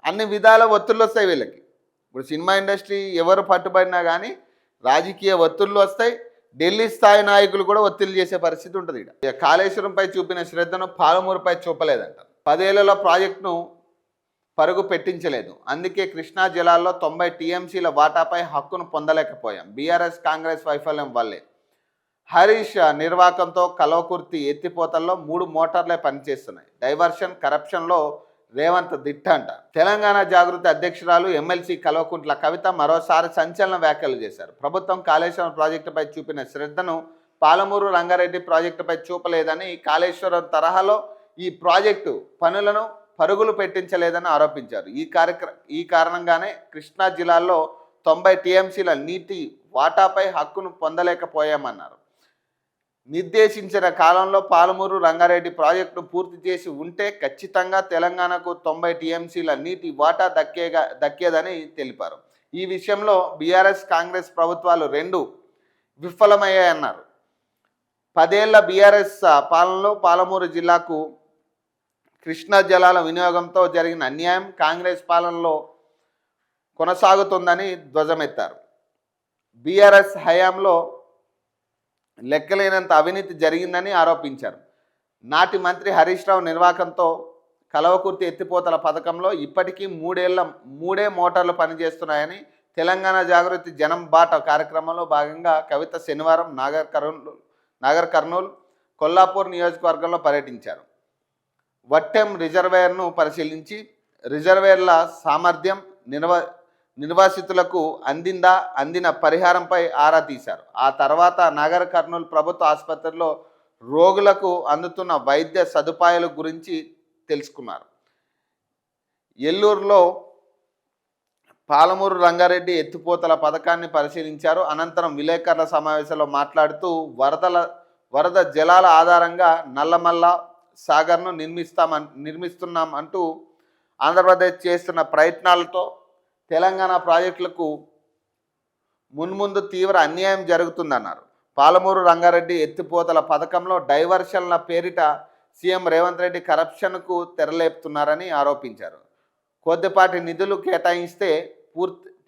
అన్ని విధాల ఒత్తిళ్ళు వస్తాయి వీళ్ళకి. ఇప్పుడు సినిమా ఇండస్ట్రీ ఎవరు పట్టుబడినా కానీ రాజకీయ ఒత్తిళ్ళు వస్తాయి, ఢిల్లీ స్థాయి నాయకులు కూడా ఒత్తిడి చేసే పరిస్థితి ఉంటుంది. ఇక కాళేశ్వరంపై చూపిన శ్రద్ధను పాలమూరుపై చూపలేదంట. 10 ఏళ్లలో ప్రాజెక్టును పరుగు పెట్టించలేదు, అందుకే కృష్ణా జలాల్లో 90 టీఎంసీల వాటాపై హక్కును పొందలేకపోయాం. బీఆర్ఎస్ కాంగ్రెస్ వైఫల్యం వల్లే. హరీష్ నిర్వాకంతో కల్వకుర్తి ఎత్తిపోతల్లో 3 మోటార్లే పనిచేస్తున్నాయి. డైవర్షన్ కరప్షన్లో రేవంత్ దిట్ట అంట. తెలంగాణ జాగృతి అధ్యక్షురాలు ఎమ్మెల్సీ కల్వకుంట్ల కవిత మరోసారి సంచలన వ్యాఖ్యలు చేశారు. ప్రభుత్వం కాళేశ్వరం ప్రాజెక్టుపై చూపిన శ్రద్ధను పాలమూరు రంగారెడ్డి ప్రాజెక్టుపై చూపలేదని, కాళేశ్వరం తరహాలో ఈ ప్రాజెక్టు పనులను పరుగులు పెట్టించలేదని ఆరోపించారు. ఈ కారణంగానే కృష్ణా జిల్లాలో 90 టీఎంసీల నీటి వాటాపై హక్కును పొందలేకపోయామన్నారు. నిర్దేశించిన కాలంలో పాలమూరు రంగారెడ్డి ప్రాజెక్టును పూర్తి చేసి ఉంటే ఖచ్చితంగా తెలంగాణకు 90 టీఎంసీల నీటి వాటా దక్కేదని తెలిపారు. ఈ విషయంలో బీఆర్ఎస్ కాంగ్రెస్ ప్రభుత్వాలు 2 విఫలమయ్యాయన్నారు. 10 ఏళ్ల బీఆర్ఎస్ పాలనలో పాలమూరు జిల్లాకు కృష్ణా జలాల వినియోగంతో జరిగిన అన్యాయం కాంగ్రెస్ పాలనలో కొనసాగుతుందని ధ్వజమెత్తారు. బీఆర్ఎస్ హయాంలో లెక్కలేనంత అవినీతి జరిగిందని ఆరోపించారు. నాటి మంత్రి హరీష్ రావు నిర్వాకంతో కల్వకుర్తి ఎత్తిపోతల పథకంలో ఇప్పటికీ 3 మోటార్లు పనిచేస్తున్నాయని తెలంగాణ జాగృతి జనం బాట కార్యక్రమంలో భాగంగా కవిత శనివారం నాగర్ కర్నూలు, కొల్లాపూర్ నియోజకవర్గంలో పర్యటించారు. వట్టెం రిజర్వేయర్ను పరిశీలించి రిజర్వేయర్ల సామర్థ్యం, నిర్వాసితులకు అందిన పరిహారంపై ఆరా తీశారు. ఆ తర్వాత నాగర్ కర్నూలు ప్రభుత్వ ఆసుపత్రిలో రోగులకు అందుతున్న వైద్య సదుపాయాల గురించి తెలుసుకున్నారు. ఎల్లూరులో పాలమూరు రంగారెడ్డి ఎత్తిపోతల పథకాన్ని పరిశీలించారు. అనంతరం విలేకరుల సమావేశంలో మాట్లాడుతూ వరద జలాల ఆధారంగా నల్లమల్ల సాగర్ను నిర్మిస్తున్నాం అంటూ ఆంధ్రప్రదేశ్ చేస్తున్న ప్రయత్నాలతో తెలంగాణ ప్రాజెక్టులకు మున్ముందు తీవ్ర అన్యాయం జరుగుతుందన్నారు. పాలమూరు రంగారెడ్డి ఎత్తిపోతల పథకంలో డైవర్షన్ల పేరిట సీఎం రేవంత్ రెడ్డి కరప్షన్కు తెరలేపుతున్నారని ఆరోపించారు. కొద్దిపాటి నిధులు కేటాయిస్తే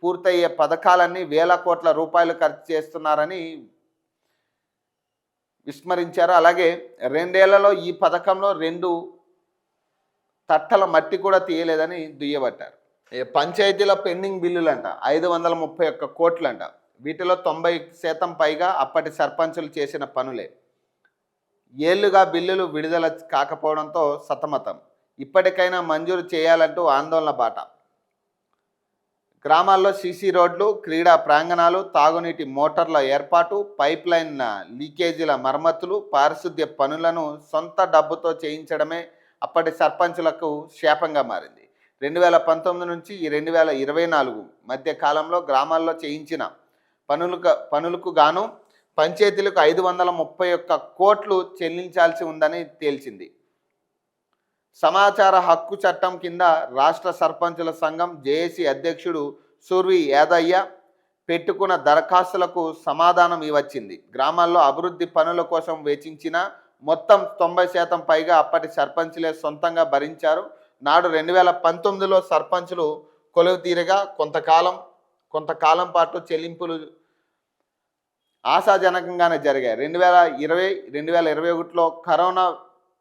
పూర్తయ్యే పథకాలన్నీ వేల కోట్ల రూపాయలు ఖర్చు చేస్తున్నారని విస్మరించారు. అలాగే 2 ఏళ్లలో ఈ పథకంలో 2 తట్టల మట్టి కూడా తీయలేదని దుయ్యబట్టారు. పంచాయతీల పెండింగ్ బిల్లులంట 531 కోట్లంట. వీటిలో 90% పైగా అప్పటి సర్పంచులు చేసిన పనులే. ఏళ్లుగా బిల్లులు విడుదల కాకపోవడంతో సతమతం. ఇప్పటికైనా మంజూరు చేయాలంటూ ఆందోళన బాట. గ్రామాల్లో సీసీ రోడ్లు, క్రీడా ప్రాంగణాలు, తాగునీటి మోటార్ల ఏర్పాటు, పైప్ లైన్ లీకేజీల మరమ్మతులు, పారిశుద్ధ్య పనులను సొంత డబ్బుతో చేయించడమే అప్పటి సర్పంచులకు శాపంగా మారింది. 2019 నుంచి 2024 మధ్య కాలంలో గ్రామాల్లో చేయించిన పనులకు గాను పంచాయతీలకు 531 కోట్లు చెల్లించాల్సి ఉందని తేల్చింది. సమాచార హక్కు చట్టం కింద రాష్ట్ర సర్పంచుల సంఘం జేఏసీ అధ్యక్షుడు సూర్వి యాదయ్య పెట్టుకున్న దరఖాస్తులకు సమాధానం ఇవ్వచ్చింది. గ్రామాల్లో అభివృద్ధి పనుల కోసం వెచ్చించిన మొత్తం 90% పైగా అప్పటి సర్పంచులే సొంతంగా భరించారు. నాడు 2019లో సర్పంచులు కొలువు తీరగా కొంతకాలం పాటు చెల్లింపులు ఆశాజనకంగానే జరిగాయి. 2021లో కరోనా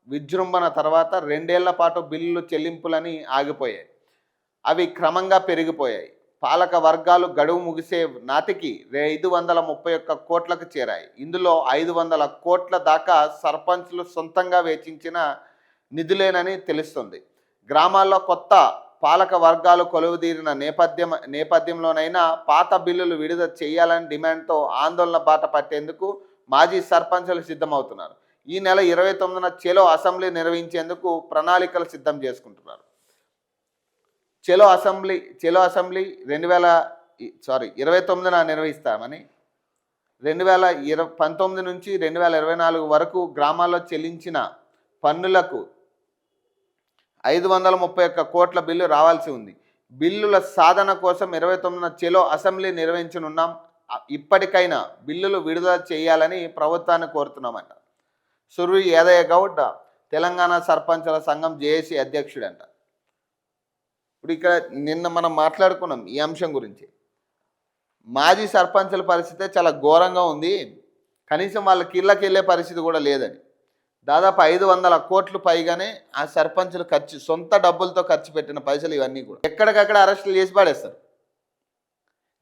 విజృంభణ తర్వాత 2 ఏళ్ల పాటు బిల్లులు చెల్లింపులని ఆగిపోయాయి. అవి క్రమంగా పెరిగిపోయాయి. పాలక వర్గాలు గడువు ముగిసే నాటికి 531 కోట్లకు చేరాయి. ఇందులో 500 కోట్ల దాకా సర్పంచ్లు సొంతంగా వెచ్చించిన నిధులేనని తెలుస్తుంది. గ్రామాల్లో కొత్త పాలక వర్గాలు కొలువుదీరిన నేపథ్యంలోనైనా పాత బిల్లులు విడుదల చేయాలని డిమాండ్తో ఆందోళన బాట పట్టేందుకు మాజీ సర్పంచులు సిద్ధమవుతున్నారు. ఈ నెల 29న చెలో అసెంబ్లీ నిర్వహించేందుకు ప్రణాళికలు సిద్ధం చేసుకుంటున్నారు. చెలో అసెంబ్లీ 29న నిర్వహిస్తామని 2019 నుంచి 2024 వరకు గ్రామాల్లో చెల్లించిన పన్నులకు 531 కోట్ల బిల్లు రావాల్సి ఉంది. బిల్లుల సాధన కోసం 29న చెలో అసెంబ్లీ నిర్వహించనున్నాం. ఇప్పటికైనా బిల్లులు విడుదల చేయాలని ప్రభుత్వాన్ని కోరుతున్నామంట. సుర్వి యాదయ్య గౌడ్ తెలంగాణ సర్పంచుల సంఘం జేఏసీ అధ్యక్షుడంట. ఇప్పుడు ఇక్కడ నిన్న మనం మాట్లాడుకున్నాం ఈ అంశం గురించి. మాజీ సర్పంచుల పరిస్థితే చాలా ఘోరంగా ఉంది. కనీసం వాళ్ళకి ఇళ్ళకి వెళ్ళే పరిస్థితి కూడా లేదని. దాదాపు 500 కోట్లు పైగానే ఆ సర్పంచులు సొంత డబ్బులతో ఖర్చు పెట్టిన పైసలు ఇవన్నీ కూడా ఎక్కడికక్కడ అరెస్టులు చేసి పడేస్తారు.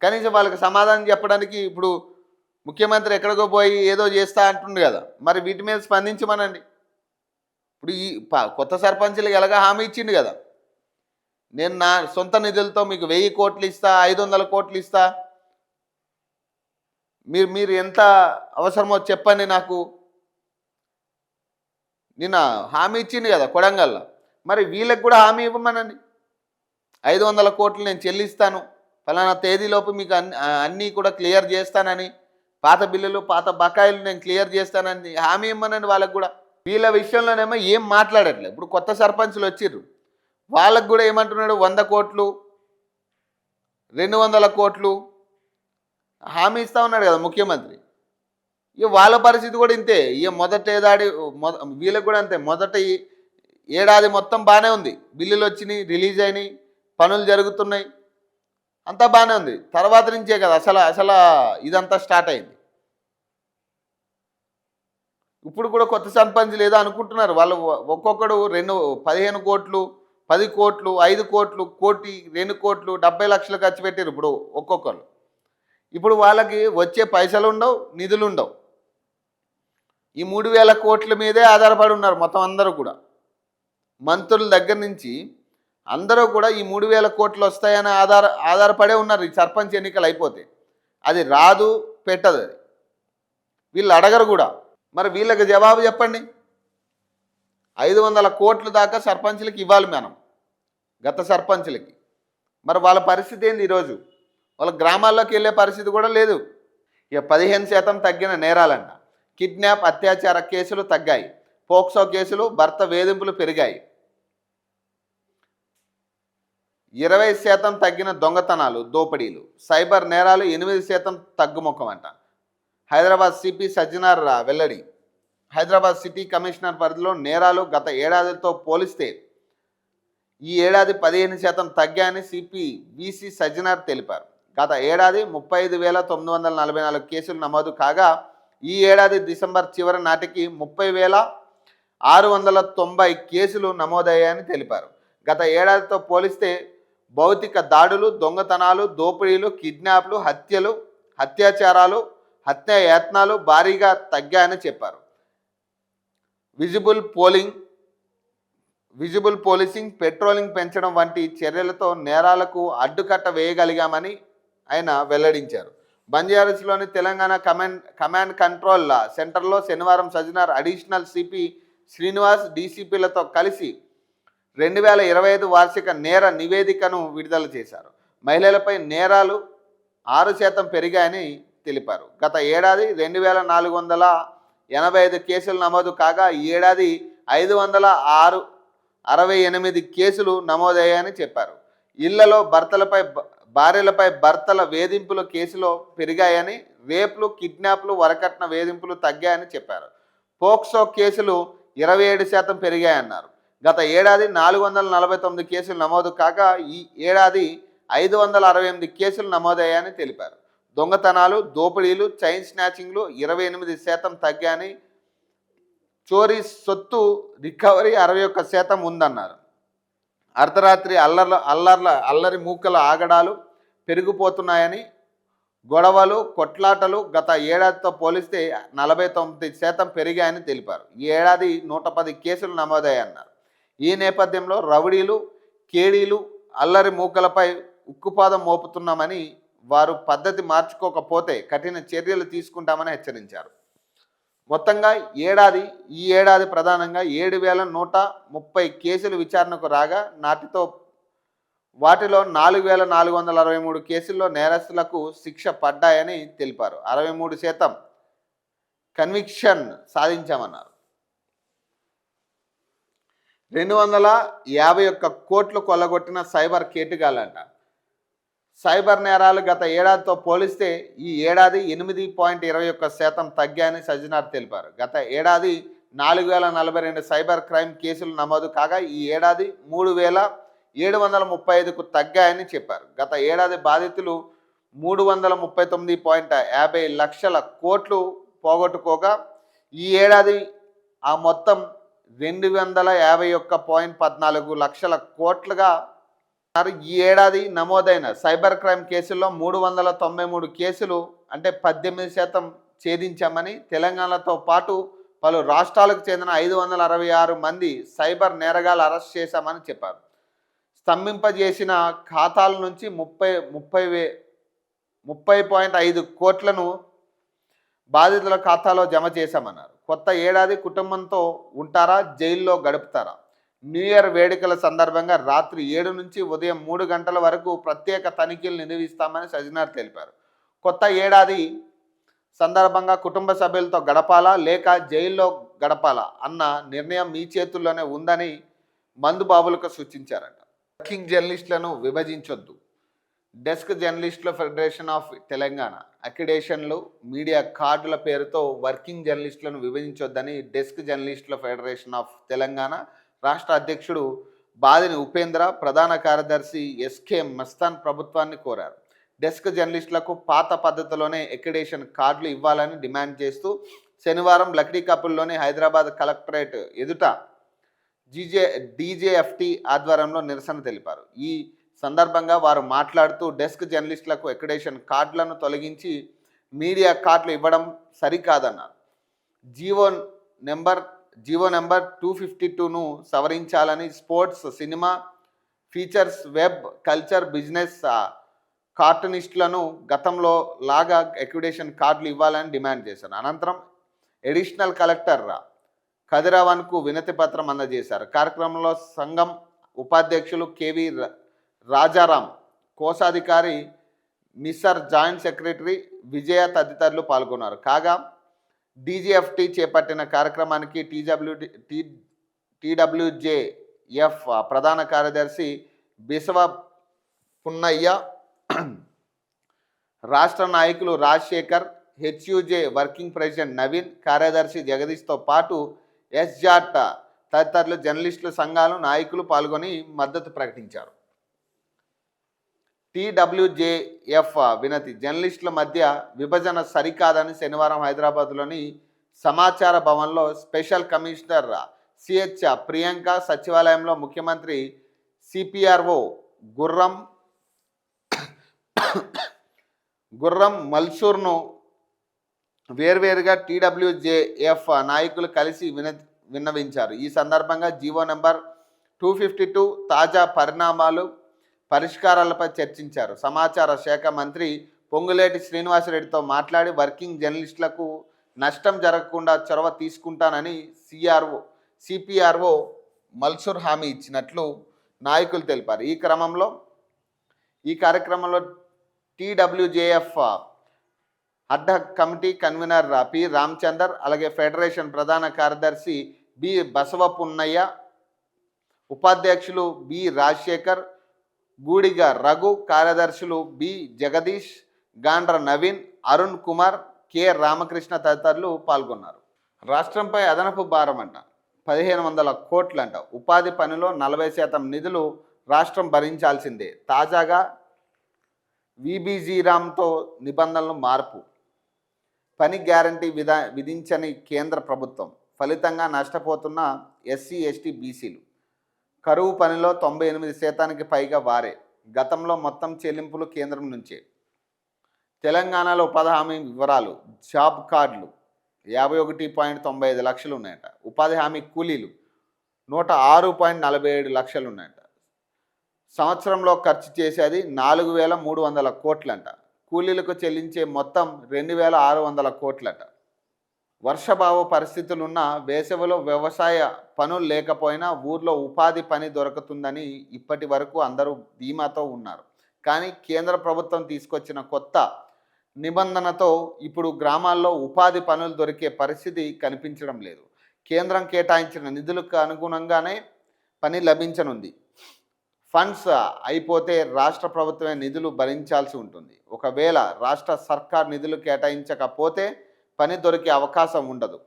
కనీసం వాళ్ళకి సమాధానం చెప్పడానికి ఇప్పుడు ముఖ్యమంత్రి ఎక్కడికో పోయి ఏదో చేస్తా అంటుండు కదా, మరి వీటి మీద స్పందించమనండి. ఇప్పుడు ఈ కొత్త సర్పంచులకు ఎలాగా హామీ ఇచ్చిండు కదా, నేను నా సొంత నిధులతో మీకు 1000 కోట్లు ఇస్తా, 500 కోట్లు ఇస్తా, మీరు ఎంత అవసరమో చెప్పండి నాకు. నిన్న హామీ ఇచ్చింది కదా కొడంగల్లో, మరి వీళ్ళకి కూడా హామీ ఇవ్వమనండి. 500 కోట్లు నేను చెల్లిస్తాను, ఫలానా తేదీలోపు మీకు అన్నీ కూడా క్లియర్ చేస్తానని, పాత బిల్లులు పాత బకాయిలు నేను క్లియర్ చేస్తానని హామీ ఇవ్వమనండి వాళ్ళకు కూడా. వీళ్ళ విషయంలోనేమో ఏం మాట్లాడట్లేదు. ఇప్పుడు కొత్త సర్పంచులు వచ్చిర్రు, వాళ్ళకు కూడా ఏమంటున్నాడు, 100 కోట్లు 200 కోట్లు హామీ ఇస్తా ఉన్నాడు కదా ముఖ్యమంత్రి. ఇక వాళ్ళ పరిస్థితి కూడా ఇంతే. ఇక వీళ్ళకి కూడా అంతే. మొదటి ఏడాది మొత్తం బాగానే ఉంది, బిల్లులు వచ్చినాయి, రిలీజ్ అయినాయి, పనులు జరుగుతున్నాయి, అంతా బాగానే ఉంది. తర్వాత నుంచే కదా అసలు ఇదంతా స్టార్ట్ అయింది. ఇప్పుడు కూడా కొత్త సర్పంచ్లు ఏదో అనుకుంటున్నారు. వాళ్ళు ఒక్కొక్కడు 15 కోట్లు, 10 కోట్లు, 5 కోట్లు, 1 కోటి, 2 కోట్లు, 70 లక్షలు ఖర్చు పెట్టారు ఇప్పుడు ఒక్కొక్కరు. ఇప్పుడు వాళ్ళకి వచ్చే పైసలు ఉండవు, నిధులు ఉండవు. ఈ 3000 కోట్ల మీదే ఆధారపడి ఉన్నారు మొత్తం అందరూ కూడా. మంత్రుల దగ్గర నుంచి అందరూ కూడా ఈ 3000 కోట్లు వస్తాయని ఆధారపడే ఉన్నారు. ఈ సర్పంచ్ ఎన్నికలు అయిపోతే అది రాదు, పెట్టదు, అది వీళ్ళు అడగరు కూడా. మరి వీళ్ళకి జవాబు చెప్పండి. 500 కోట్ల దాకా సర్పంచులకి ఇవ్వాలి మనం, గత సర్పంచులకి. మరి వాళ్ళ పరిస్థితి ఏంది? ఈరోజు వాళ్ళ గ్రామాల్లోకి వెళ్ళే పరిస్థితి కూడా లేదు. ఇక 15% తగ్గిన నేరాలంట. కిడ్నాప్, అత్యాచార కేసులు తగ్గాయి. పోక్సో కేసులు, భర్త వేధింపులు పెరిగాయి. 20% తగ్గిన దొంగతనాలు, దోపిడీలు. సైబర్ నేరాలు 8% తగ్గుముఖం అంట. హైదరాబాద్ సిపి సజ్జనార్ వెల్లడి. హైదరాబాద్ సిటీ కమిషనర్ పరిధిలో నేరాలు గత ఏడాదితో పోలిస్తే ఈ ఏడాది 15% తగ్గాయని సిపి విసి సజ్జనార్ తెలిపారు. గత ఏడాది 35,944 కేసులు నమోదు కాగా ఈ ఏడాది డిసెంబర్ చివరి నాటికి 30,690 కేసులు నమోదయ్యాయని తెలిపారు. గత ఏడాదితో పోలిస్తే భౌతిక దాడులు, దొంగతనాలు, దోపిడీలు, కిడ్నాప్లు, హత్యలు, అత్యాచారాలు, హత్యాయత్నాలు భారీగా తగ్గాయని చెప్పారు. విజిబుల్ పోలీసింగ్, పెట్రోలింగ్ పెంచడం వంటి చర్యలతో నేరాలకు అడ్డుకట్ట వేయగలిగామని ఆయన వెల్లడించారు. బంజారాస్లోని తెలంగాణ కమాండ్ కంట్రోల్ సెంటర్లో శనివారం సజ్జనార్ అడిషనల్ సిపి శ్రీనివాస్ డీసీపీలతో కలిసి 2025 వార్షిక నేర నివేదికను విడుదల చేశారు. మహిళలపై నేరాలు 6% పెరిగాయని తెలిపారు. గత ఏడాది 2,485 కేసులు నమోదు కాగా ఈ ఏడాది 568 కేసులు నమోదయ్యాయని చెప్పారు. ఇళ్లలో భార్యలపై భర్తల వేధింపుల కేసులో పెరిగాయని, రేప్లు, కిడ్నాప్లు, వరకట్న వేధింపులు తగ్గాయని చెప్పారు. పోక్సో కేసులు 27% పెరిగాయన్నారు. గత ఏడాది 449 కేసులు నమోదు కాగా ఈ ఏడాది 568 కేసులు నమోదయ్యాయని తెలిపారు. దొంగతనాలు, దోపిడీలు, చైన్ స్నాచింగ్లు 28% తగ్గాయని, చోరీ సొత్తు రికవరీ 61% ఉందన్నారు. అర్ధరాత్రి అల్లరి మూకల ఆగడాలు, పెరిగిపోతున్నాయని, గొడవలు కొట్లాటలు గత ఏడాదితో పోలిస్తే 49% పెరిగాయని తెలిపారు. ఈ ఏడాది 110 కేసులు నమోదయ్యాయన్నారు. ఈ నేపథ్యంలో రౌడీలు, కేడీలు, అల్లరి మూకలపై ఉక్కుపాదం మోపుతున్నామని, వారు పద్ధతి మార్చుకోకపోతే కఠిన చర్యలు తీసుకుంటామని హెచ్చరించారు. మొత్తంగా ఈ ఏడాది ప్రధానంగా 7,130 కేసులు విచారణకు రాగా వాటిలో 4,463 కేసుల్లో నేరస్తులకు శిక్ష పడ్డాయని తెలిపారు. 63% కన్విక్షన్ సాధించామన్నారు. 251 కోట్లు కొల్లగొట్టిన సైబర్ కేటుగాలంట. సైబర్ నేరాలు గత ఏడాదితో పోలిస్తే ఈ ఏడాది 8.21% తగ్గాయని సజ్జనార్ తెలిపారు. గత ఏడాది 4,042 సైబర్ క్రైమ్ కేసులు నమోదు కాగా ఈ ఏడాది 3,735కు తగ్గాయని చెప్పారు. గత ఏడాది బాధితులు 339.50 లక్షల కోట్లు పోగొట్టుకోగా ఈ ఏడాది ఆ మొత్తం 251.14 లక్షల కోట్లుగా. ఈ ఏడాది నమోదైన సైబర్ క్రైమ్ కేసుల్లో 393 కేసులు అంటే 18% ఛేదించామని, తెలంగాణతో పాటు పలు రాష్ట్రాలకు చెందిన 566 మంది సైబర్ నేరగాలు అరెస్ట్ చేశామని చెప్పారు. స్తంభింపజేసిన ఖాతాల నుంచి 30.5 కోట్లను బాధితుల ఖాతాలో జమ చేశామన్నారు. కొత్త ఏడాది కుటుంబంతో ఉంటారా, జైల్లో గడుపుతారా? న్యూ ఇయర్ వేడుకల సందర్భంగా రాత్రి 7 నుంచి ఉదయం 3 గంటల వరకు ప్రత్యేక తనిఖీలు నిర్వహిస్తామని సజ్జనార్ తెలిపారు. కొత్త ఏడాది సందర్భంగా కుటుంబ సభ్యులతో గడపాలా లేక జైల్లో గడపాలా అన్న నిర్ణయం మీ చేతుల్లోనే ఉందని మందుబాబులకు సూచించారట. వర్కింగ్ జర్నలిస్టులను విభజించొద్దు. డెస్క్ జర్నలిస్టుల ఫెడరేషన్ ఆఫ్ తెలంగాణ అక్రిడేషన్లు మీడియా కార్డుల పేరుతో వర్కింగ్ జర్నలిస్టులను విభజించొద్దని డెస్క్ జర్నలిస్టుల ఫెడరేషన్ ఆఫ్ తెలంగాణ రాష్ట్ర అధ్యక్షుడు బాదిని ఉపేంద్ర, ప్రధాన కార్యదర్శి ఎస్కే మస్తాన్ ప్రభుత్వాన్ని కోరారు. డెస్క్ జర్నలిస్టులకు పాత పద్ధతిలోనే అక్రిడేషన్ కార్డులు ఇవ్వాలని డిమాండ్ చేస్తూ శనివారం లక్డీకపుల్లోని హైదరాబాద్ కలెక్టరేట్ ఎదుట డీజేఎఫ్టీ ఆధ్వర్యంలో నిరసన తెలిపారు. ఈ సందర్భంగా వారు మాట్లాడుతూ డెస్క్ జర్నలిస్టులకు అక్రిడేషన్ కార్డులను తొలగించి మీడియా కార్డులు ఇవ్వడం సరికాదన్నారు. జీవో నెంబర్ 252ను సవరించాలని, sports, cinema, features, web, culture, business కార్టూనిస్టులను గతంలో లాగా అక్రిడేషన్ కార్డులు ఇవ్వాలని డిమాండ్ చేశారు. అనంతరం అడిషనల్ కలెక్టర్ కదిరవన్కు వినతి పత్రం అందజేశారు. కార్యక్రమంలో సంఘం ఉపాధ్యక్షులు కేవి రాజారాం, కోశాధికారి నిసర్, జాయింట్ సెక్రటరీ విజయ తదితరులు పాల్గొన్నారు. కాగా డీజీఎఫ్టీ చేపట్టిన కార్యక్రమానికి టీడబ్ల్యూజేఎఫ్ ప్రధాన కార్యదర్శి బిసవ పున్నయ్య, రాష్ట్ర నాయకులు రాజశేఖర్, హెచ్యూజే వర్కింగ్ ప్రెసిడెంట్ నవీన్, కార్యదర్శి జగదీష్తో పాటు ఎస్జాట్ తదితరులు జర్నలిస్టుల సంఘాలు నాయకులు పాల్గొని మద్దతు ప్రకటించారు. టీడబ్ల్యూజేఎఫ్ వినతి: జర్నలిస్టుల మధ్య విభజన సరికాదని శనివారం హైదరాబాద్లోని సమాచార భవన్లో స్పెషల్ కమిషనర్ సిహెచ్ ప్రియాంక సచివాలయంలో ముఖ్యమంత్రి సిపిఆర్ఓ గుర్రం మల్సూర్ను వేర్వేరుగా టీడబ్ల్యూజేఎఫ్ నాయకులు కలిసి విన్నవించారు. ఈ సందర్భంగా జీవో నెంబర్ 252 తాజా పరిష్కారాలపై చర్చించారు. సమాచార శాఖ మంత్రి పొంగులేటి శ్రీనివాసరెడ్డితో మాట్లాడి వర్కింగ్ జర్నలిస్టులకు నష్టం జరగకుండా చొరవ తీసుకుంటానని సిపిఆర్ఓ మల్సూర్ హామీ ఇచ్చినట్లు నాయకులు తెలిపారు. ఈ కార్యక్రమంలో TWJF ad hoc committee convener P Ramachandar, అలాగే ఫెడరేషన్ ప్రధాన కార్యదర్శి బి బసవపున్నయ్య, ఉపాధ్యక్షులు బి రాజశేఖర్, గూడిగ రఘు, కార్యదర్శులు బి జగదీష్, గాండ్ర నవీన్, అరుణ్ కుమార్, కె రామకృష్ణ తదితరులు పాల్గొన్నారు. రాష్ట్రంపై అదనపు భారం అంట 1,500 కోట్లంట. ఉపాధి పనిలో 40% నిధులు రాష్ట్రం భరించాల్సిందే. తాజాగా విబీజీరామ్తో నిబంధనలు మార్పు. పని గ్యారంటీ విధించని కేంద్ర ప్రభుత్వం ఫలితంగా నష్టపోతున్న ఎస్సీ, ఎస్టీ, బీసీలు. కరువు పనిలో 98% పైగా వారే. గతంలో మొత్తం చెల్లింపులు కేంద్రం నుంచే. తెలంగాణలో ఉపాధి హామీ వివరాలు, జాబ్ కార్డులు 51.95 లక్షలు ఉన్నాయట. ఉపాధి హామీ కూలీలు 106.47 లక్షలు ఉన్నాయట. సంవత్సరంలో ఖర్చు చేసేది 4,300 కోట్లంట. కూలీలకు చెల్లించే మొత్తం 2,600 కోట్లట. వర్షాభావ పరిస్థితులున్న వేసవిలో వ్యవసాయ పనులు లేకపోయినా ఊర్లో ఉపాధి పని దొరుకుతుందని ఇప్పటి వరకు అందరూ ధీమాతో ఉన్నారు. కానీ కేంద్ర ప్రభుత్వం తీసుకొచ్చిన కొత్త నిబంధనతో ఇప్పుడు గ్రామాల్లో ఉపాధి పనులు దొరికే పరిస్థితి కనిపించడం లేదు. కేంద్రం కేటాయించిన నిధులకు అనుగుణంగానే పని లభించనుంది. ఫండ్స్ అయిపోతే రాష్ట్ర ప్రభుత్వమే నిధులు భరించాల్సి ఉంటుంది. ఒకవేళ రాష్ట్ర సర్కార్ నిధులు కేటాయించకపోతే పని దొరికే అవకాశం ఉండదు.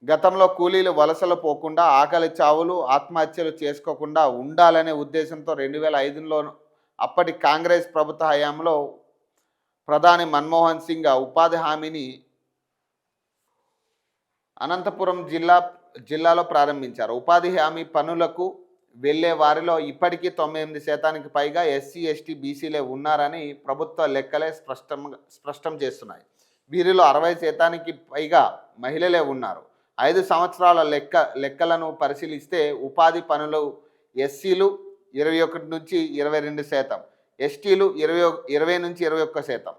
గతంలో కూలీలు వలసలు పోకుండా, ఆకలి చావులు, ఆత్మహత్యలు చేసుకోకుండా ఉండాలనే ఉద్దేశంతో 2005లో అప్పటి కాంగ్రెస్ ప్రభుత్వ హయాంలో ప్రధాని మన్మోహన్ సింగ్ ఉపాధి హామీని అనంతపురం జిల్లాలో ప్రారంభించారు. ఉపాధి హామీ పనులకు వెళ్ళే వారిలో ఇప్పటికీ 98% పైగా ఎస్సీ, ఎస్టీ, బీసీలే ఉన్నారని ప్రభుత్వ లెక్కలే స్పష్టం చేస్తున్నాయి. వీరిలో 60% పైగా మహిళలే ఉన్నారు. 5 సంవత్సరాల లెక్కలను పరిశీలిస్తే ఉపాధి పనులు ఎస్సీలు 21 నుంచి 22%, ఎస్టీలు 20 నుంచి 21%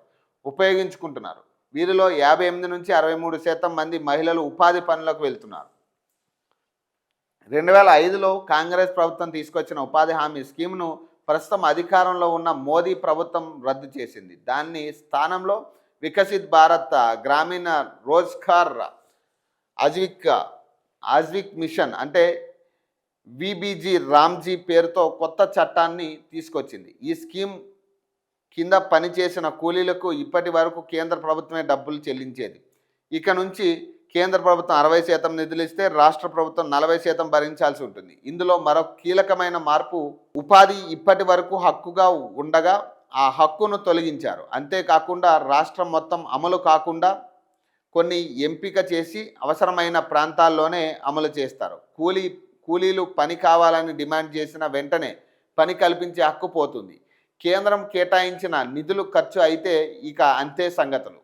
ఉపయోగించుకుంటున్నారు. వీరిలో 58 నుంచి 63% మంది మహిళలు ఉపాధి పనులకు వెళ్తున్నారు. 2005లో కాంగ్రెస్ ప్రభుత్వం తీసుకొచ్చిన ఉపాధి హామీ స్కీమ్ను ప్రస్తుతం అధికారంలో ఉన్న మోదీ ప్రభుత్వం రద్దు చేసింది. దాని స్థానంలో వికసిత్ భారత్ గ్రామీణ రోజ్గార్ ఆజీవిక మిషన్ అంటే విబీజీ రామ్జీ పేరుతో కొత్త చట్టాన్ని తీసుకొచ్చింది. ఈ స్కీమ్ కింద పనిచేసిన కూలీలకు ఇప్పటి వరకు కేంద్ర ప్రభుత్వమే డబ్బులు చెల్లించేది. ఇక నుంచి కేంద్ర ప్రభుత్వం 60% నిధులు ఇస్తే రాష్ట్ర ప్రభుత్వం 40% భరించాల్సి ఉంటుంది. ఇందులో మరో కీలకమైన మార్పు, ఉపాధి ఇప్పటి వరకు హక్కుగా ఉండగా ఆ హక్కును తొలగించారు. అంతేకాకుండా రాష్ట్రం మొత్తం అమలు కాకుండా కొన్ని ఎంపిక చేసి అవసరమైన ప్రాంతాల్లోనే అమలు చేస్తారు. కూలీలు పని కావాలని డిమాండ్ చేసిన వెంటనే పని కల్పించే హక్కు పోతుంది. కేంద్రం కేటాయించిన నిధులు ఖర్చు అయితే ఇక అంతే సంగతులు.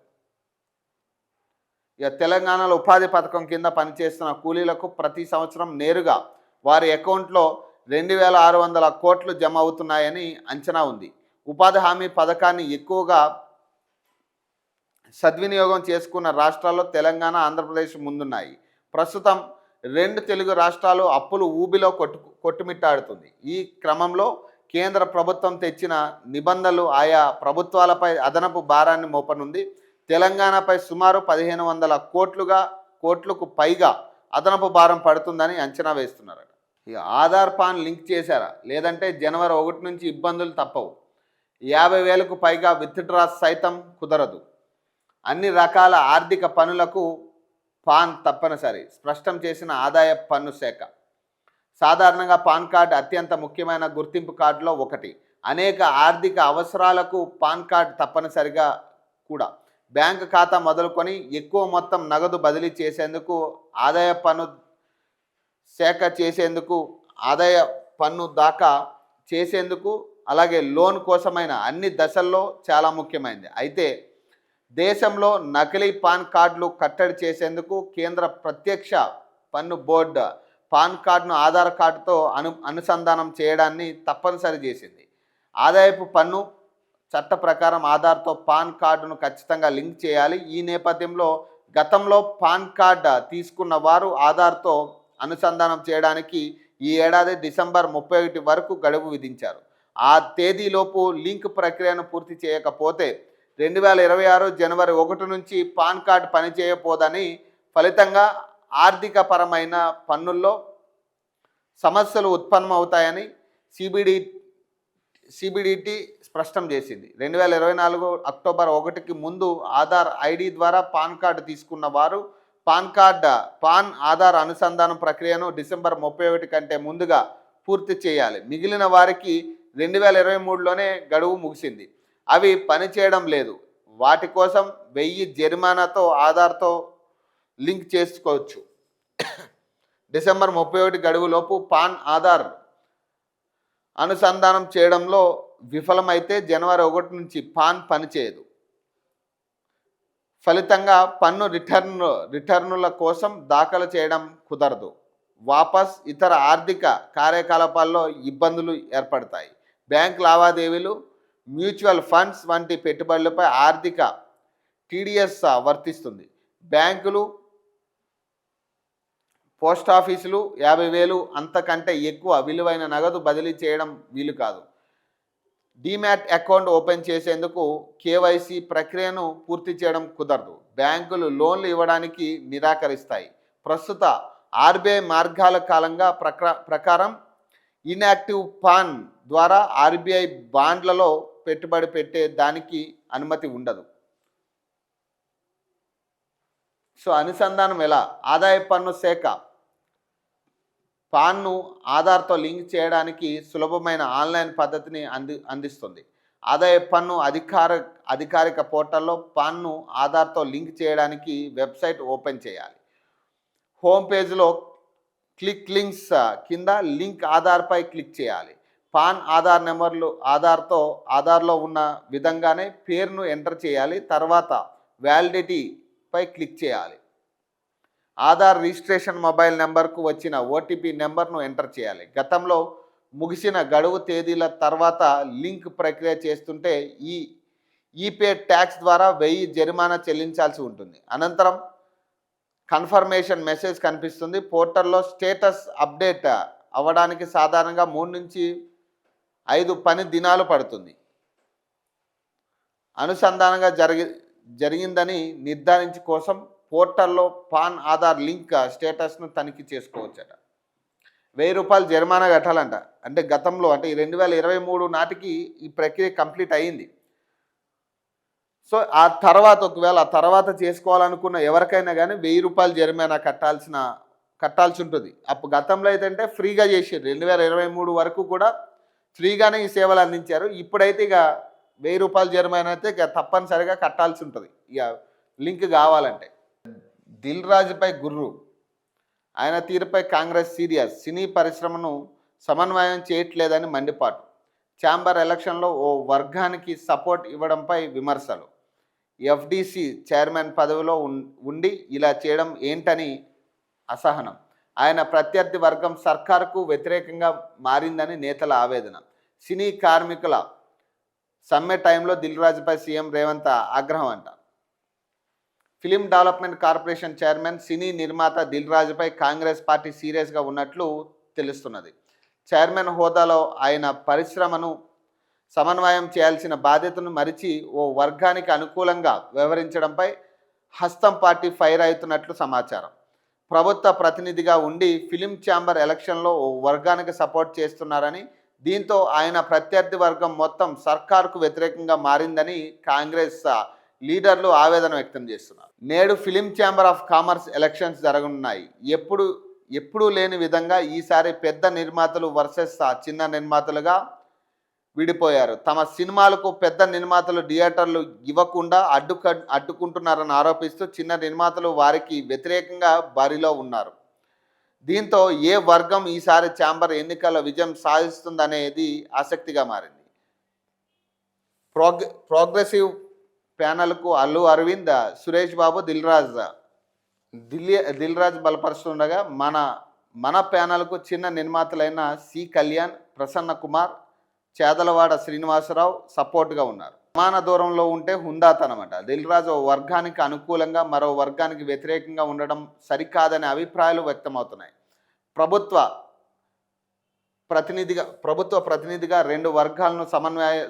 ఇక తెలంగాణలో ఉపాధి పథకం కింద పనిచేస్తున్న కూలీలకు ప్రతి సంవత్సరం నేరుగా వారి అకౌంట్లో 2,600 కోట్లు జమ అవుతున్నాయని అంచనా ఉంది. ఉపాధి హామీ పథకాన్ని ఎక్కువగా సద్వినియోగం చేసుకున్న రాష్ట్రాల్లో తెలంగాణ, ఆంధ్రప్రదేశ్ ముందున్నాయి. ప్రస్తుతం 2 తెలుగు రాష్ట్రాలు అప్పులు ఊబిలో కొట్టుమిట్టాడుతుంది. ఈ క్రమంలో కేంద్ర ప్రభుత్వం తెచ్చిన నిబంధనలు ఆయా ప్రభుత్వాలపై అదనపు భారాన్ని మోపనుంది. తెలంగాణపై సుమారు 1,500 కోట్లకు పైగా అదనపు భారం పడుతుందని అంచనా వేస్తున్నారట. ఇక ఆధార్ పాన్ లింక్ చేశారా లేదంటే జనవరి 1 నుంచి ఇబ్బందులు తప్పవు. 50,000కు పైగా విత్డ్రా సైతం కుదరదు. అన్ని రకాల ఆర్థిక పనులకు పాన్ తప్పనిసరి, స్పష్టం చేసిన ఆదాయ పన్ను శాఖ. సాధారణంగా పాన్ కార్డు అత్యంత ముఖ్యమైన గుర్తింపు కార్డులో ఒకటి. అనేక ఆర్థిక అవసరాలకు పాన్ కార్డు తప్పనిసరిగా కూడా. బ్యాంకు ఖాతా మొదలుకొని ఎక్కువ మొత్తం నగదు బదిలీ చేసేందుకు, ఆదాయ పన్ను శాఖ చేసేందుకు, ఆదాయ పన్ను దాఖా చేసేందుకు, అలాగే లోన్ కోసమైన అన్ని దశల్లో చాలా ముఖ్యమైనది. అయితే దేశంలో నకిలీ పాన్ కార్డులు కట్టడి చేసేందుకు కేంద్ర ప్రత్యక్ష పన్ను బోర్డు పాన్ కార్డును ఆధార్ కార్డుతో అనుసంధానం చేయడాన్ని తప్పనిసరి చేసింది. ఆదాయపు పన్ను చట్ట ప్రకారం ఆధార్తో పాన్ కార్డును ఖచ్చితంగా లింక్ చేయాలి. ఈ నేపథ్యంలో గతంలో పాన్ కార్డు తీసుకున్న వారు ఆధార్తో అనుసంధానం చేయడానికి ఈ ఏడాది డిసెంబర్ 31 వరకు గడువు విధించారు. ఆ తేదీలోపు లింక్ ప్రక్రియను పూర్తి చేయకపోతే 2026 జనవరి 1 నుంచి పాన్ కార్డు పనిచేయబోదని, ఫలితంగా ఆర్థిక పరమైన పన్నుల్లో సమస్యలు ఉత్పన్నమవుతాయని సిబిడిటి స్పష్టం చేసింది. 2024 అక్టోబర్ 1కి ముందు ఆధార్ ఐడి ద్వారా పాన్ కార్డు తీసుకున్న వారు పాన్ ఆధార్ అనుసంధానం ప్రక్రియను డిసెంబర్ 31 కంటే ముందుగా పూర్తి చేయాలి. మిగిలిన వారికి 2023లోనే గడువు ముగిసింది. అవి పనిచేయడం లేదు. వాటి కోసం 1000 జరిమానాతో ఆధార్తో లింక్ చేసుకోవచ్చు. డిసెంబర్ 31 గడువులోపు పాన్ ఆధార్ అనుసంధానం చేయడంలో విఫలమైతే జనవరి 1 నుంచి పాన్ పనిచేయదు. ఫలితంగా పన్ను రిటర్నుల కోసం దాఖలు చేయడం కుదరదు. వాపస్ ఇతర ఆర్థిక కార్యకలాపాల్లో ఇబ్బందులు ఏర్పడతాయి. బ్యాంక్ లావాదేవీలు, మ్యూచువల్ ఫండ్స్ వంటి పెట్టుబడులపై ఆర్థిక టీడీఎస్ వర్తిస్తుంది. బ్యాంకులు, పోస్టాఫీసులు 50,000 అంతకంటే ఎక్కువ విలువైన నగదు బదిలీ చేయడం వీలు కాదు. డీమ్యాట్ అకౌంట్ ఓపెన్ చేసేందుకు కేవైసీ ప్రక్రియను పూర్తి చేయడం కుదరదు. బ్యాంకులు లోన్లు ఇవ్వడానికి నిరాకరిస్తాయి. ప్రస్తుత ఆర్బీఐ మార్గాల కాలంగా ప్రకారం ఇన్యాక్టివ్ పాన్ ద్వారా ఆర్బీఐ బాండ్లలో పెట్టుబడి పెట్టే దానికి అనుమతి ఉండదు. సో అనుసంధానం ఎలా? ఆదాయ పన్ను శాఖ పాన్ను ఆధార్తో లింక్ చేయడానికి సులభమైన ఆన్లైన్ పద్ధతిని అందిస్తుంది. ఆదాయ పన్ను అధికారిక పోర్టల్లో పాన్ను ఆధార్తో లింక్ చేయడానికి వెబ్సైట్ ఓపెన్ చేయాలి. హోమ్ పేజ్లో క్లిక్ లింక్స్ కింద లింక్ ఆధార్పై క్లిక్ చేయాలి. పాన్ ఆధార్ నెంబర్లు ఆధార్లో ఉన్న విధంగానే పేరును ఎంటర్ చేయాలి. తర్వాత వ్యాలిడిటీపై క్లిక్ చేయాలి. ఆధార్ రిజిస్ట్రేషన్ మొబైల్ నెంబర్కు వచ్చిన ఓటీపీ నెంబర్ను ఎంటర్ చేయాలి. గతంలో ముగిసిన గడువు తేదీల తర్వాత లింక్ ప్రక్రియ చేస్తుంటే ఈపే ట్యాక్స్ ద్వారా 1000 జరిమానా చెల్లించాల్సి ఉంటుంది. అనంతరం కన్ఫర్మేషన్ మెసేజ్ కనిపిస్తుంది. పోర్టల్లో స్టేటస్ అప్డేట్ అవ్వడానికి సాధారణంగా 3 నుంచి 5 పని దినాలు పడుతుంది. అనుసంధానంగా జరిగిందని నిర్ధారించే కోసం పోర్టల్లో పాన్ ఆధార్ లింక్ స్టేటస్ను తనిఖీ చేసుకోవచ్చట. 1000 రూపాయలు జరిమానా కట్టాలంట. అంటే గతంలో అంటే 2023 నాటికి ఈ ప్రక్రియ కంప్లీట్ అయ్యింది. సో ఆ తర్వాత చేసుకోవాలనుకున్న ఎవరికైనా కానీ 1000 రూపాయలు జరిమానా కట్టాల్సి ఉంటుంది. అప్పుడు గతంలో అయితే ఫ్రీగా చేసారు. 2023 వరకు కూడా ఫ్రీగానే ఈ సేవలు అందించారు. ఇప్పుడైతే ఇక 1000 రూపాయలు జరిమానా అయితే ఇక తప్పనిసరిగా కట్టాల్సి ఉంటుంది ఇక లింక్ కావాలంటే. దిల్ రాజుపై గుర్రు, ఆయన తీరుపై కాంగ్రెస్ సీరియస్. సినీ పరిశ్రమను సమన్వయం చేయట్లేదని మండిపాటు. ఛాంబర్ ఎలక్షన్లో ఓ వర్గానికి సపోర్ట్ ఇవ్వడంపై విమర్శలు. ఎఫ్డీసీ చైర్మన్ పదవిలో ఉండి ఇలా చేయడం ఏంటని అసహనం. ఆయన ప్రత్యర్థి వర్గం సర్కారుకు వ్యతిరేకంగా మారిందని నేతల ఆవేదన. సినీ కార్మికుల సమ్మె టైంలో దిల్ రాజుపై సీఎం రేవంత్ ఆగ్రహం అంట. ఫిలిం డెవలప్మెంట్ కార్పొరేషన్ చైర్మన్, సినీ నిర్మాత దిల్ రాజుపై కాంగ్రెస్ పార్టీ సీరియస్గా ఉన్నట్లు తెలుస్తున్నది. చైర్మన్ హోదాలో ఆయన పరిశ్రమను సమన్వయం చేయాల్సిన బాధ్యతను మరిచి ఓ వర్గానికి అనుకూలంగా వ్యవహరించడంపై హస్తం పార్టీ ఫైర్ అవుతున్నట్లు సమాచారం. ప్రభుత్వ ప్రతినిధిగా ఉండి ఫిలిం ఛాంబర్ ఎలక్షన్లో ఓ వర్గానికి సపోర్ట్ చేస్తున్నారని, దీంతో ఆయన ప్రత్యర్థి వర్గం మొత్తం సర్కారుకు వ్యతిరేకంగా మారిందని కాంగ్రెస్ లీడర్లు ఆవేదన వ్యక్తం చేస్తున్నారు. నేడు film chamber of commerce elections జరగనున్నాయి. ఎప్పుడూ లేని విధంగా ఈసారి పెద్ద నిర్మాతలు వర్సెస్ చిన్న నిర్మాతలుగా విడిపోయారు. తమ సినిమాలకు పెద్ద నిర్మాతలు థియేటర్లు ఇవ్వకుండా అడ్డుకుంటున్నారని ఆరోపిస్తూ చిన్న నిర్మాతలు వారికి వ్యతిరేకంగా బరిలో ఉన్నారు. దీంతో ఏ వర్గం ఈసారి ఛాంబర్ ఎన్నికల విజయం సాధిస్తుందనేది ఆసక్తిగా మారింది. ప్రోగ్రెసివ్ ప్యానల్కు అల్లు అరవింద్, సురేష్ బాబు, దిల్ రాజు బలపరుస్తుండగా మన ప్యానల్కు చిన్న నిర్మాతలైన సి కళ్యాణ్, ప్రసన్న కుమార్, చేదలవాడ శ్రీనివాసరావు సపోర్ట్గా ఉన్నారు. సమాన దూరంలో ఉంటే హుందాతనమాట. దిల్ రాజు ఓ వర్గానికి అనుకూలంగా మరో వర్గానికి వ్యతిరేకంగా ఉండడం సరికాదనే అభిప్రాయాలు వ్యక్తమవుతున్నాయి. ప్రభుత్వ ప్రతినిధిగా 2 వర్గాలను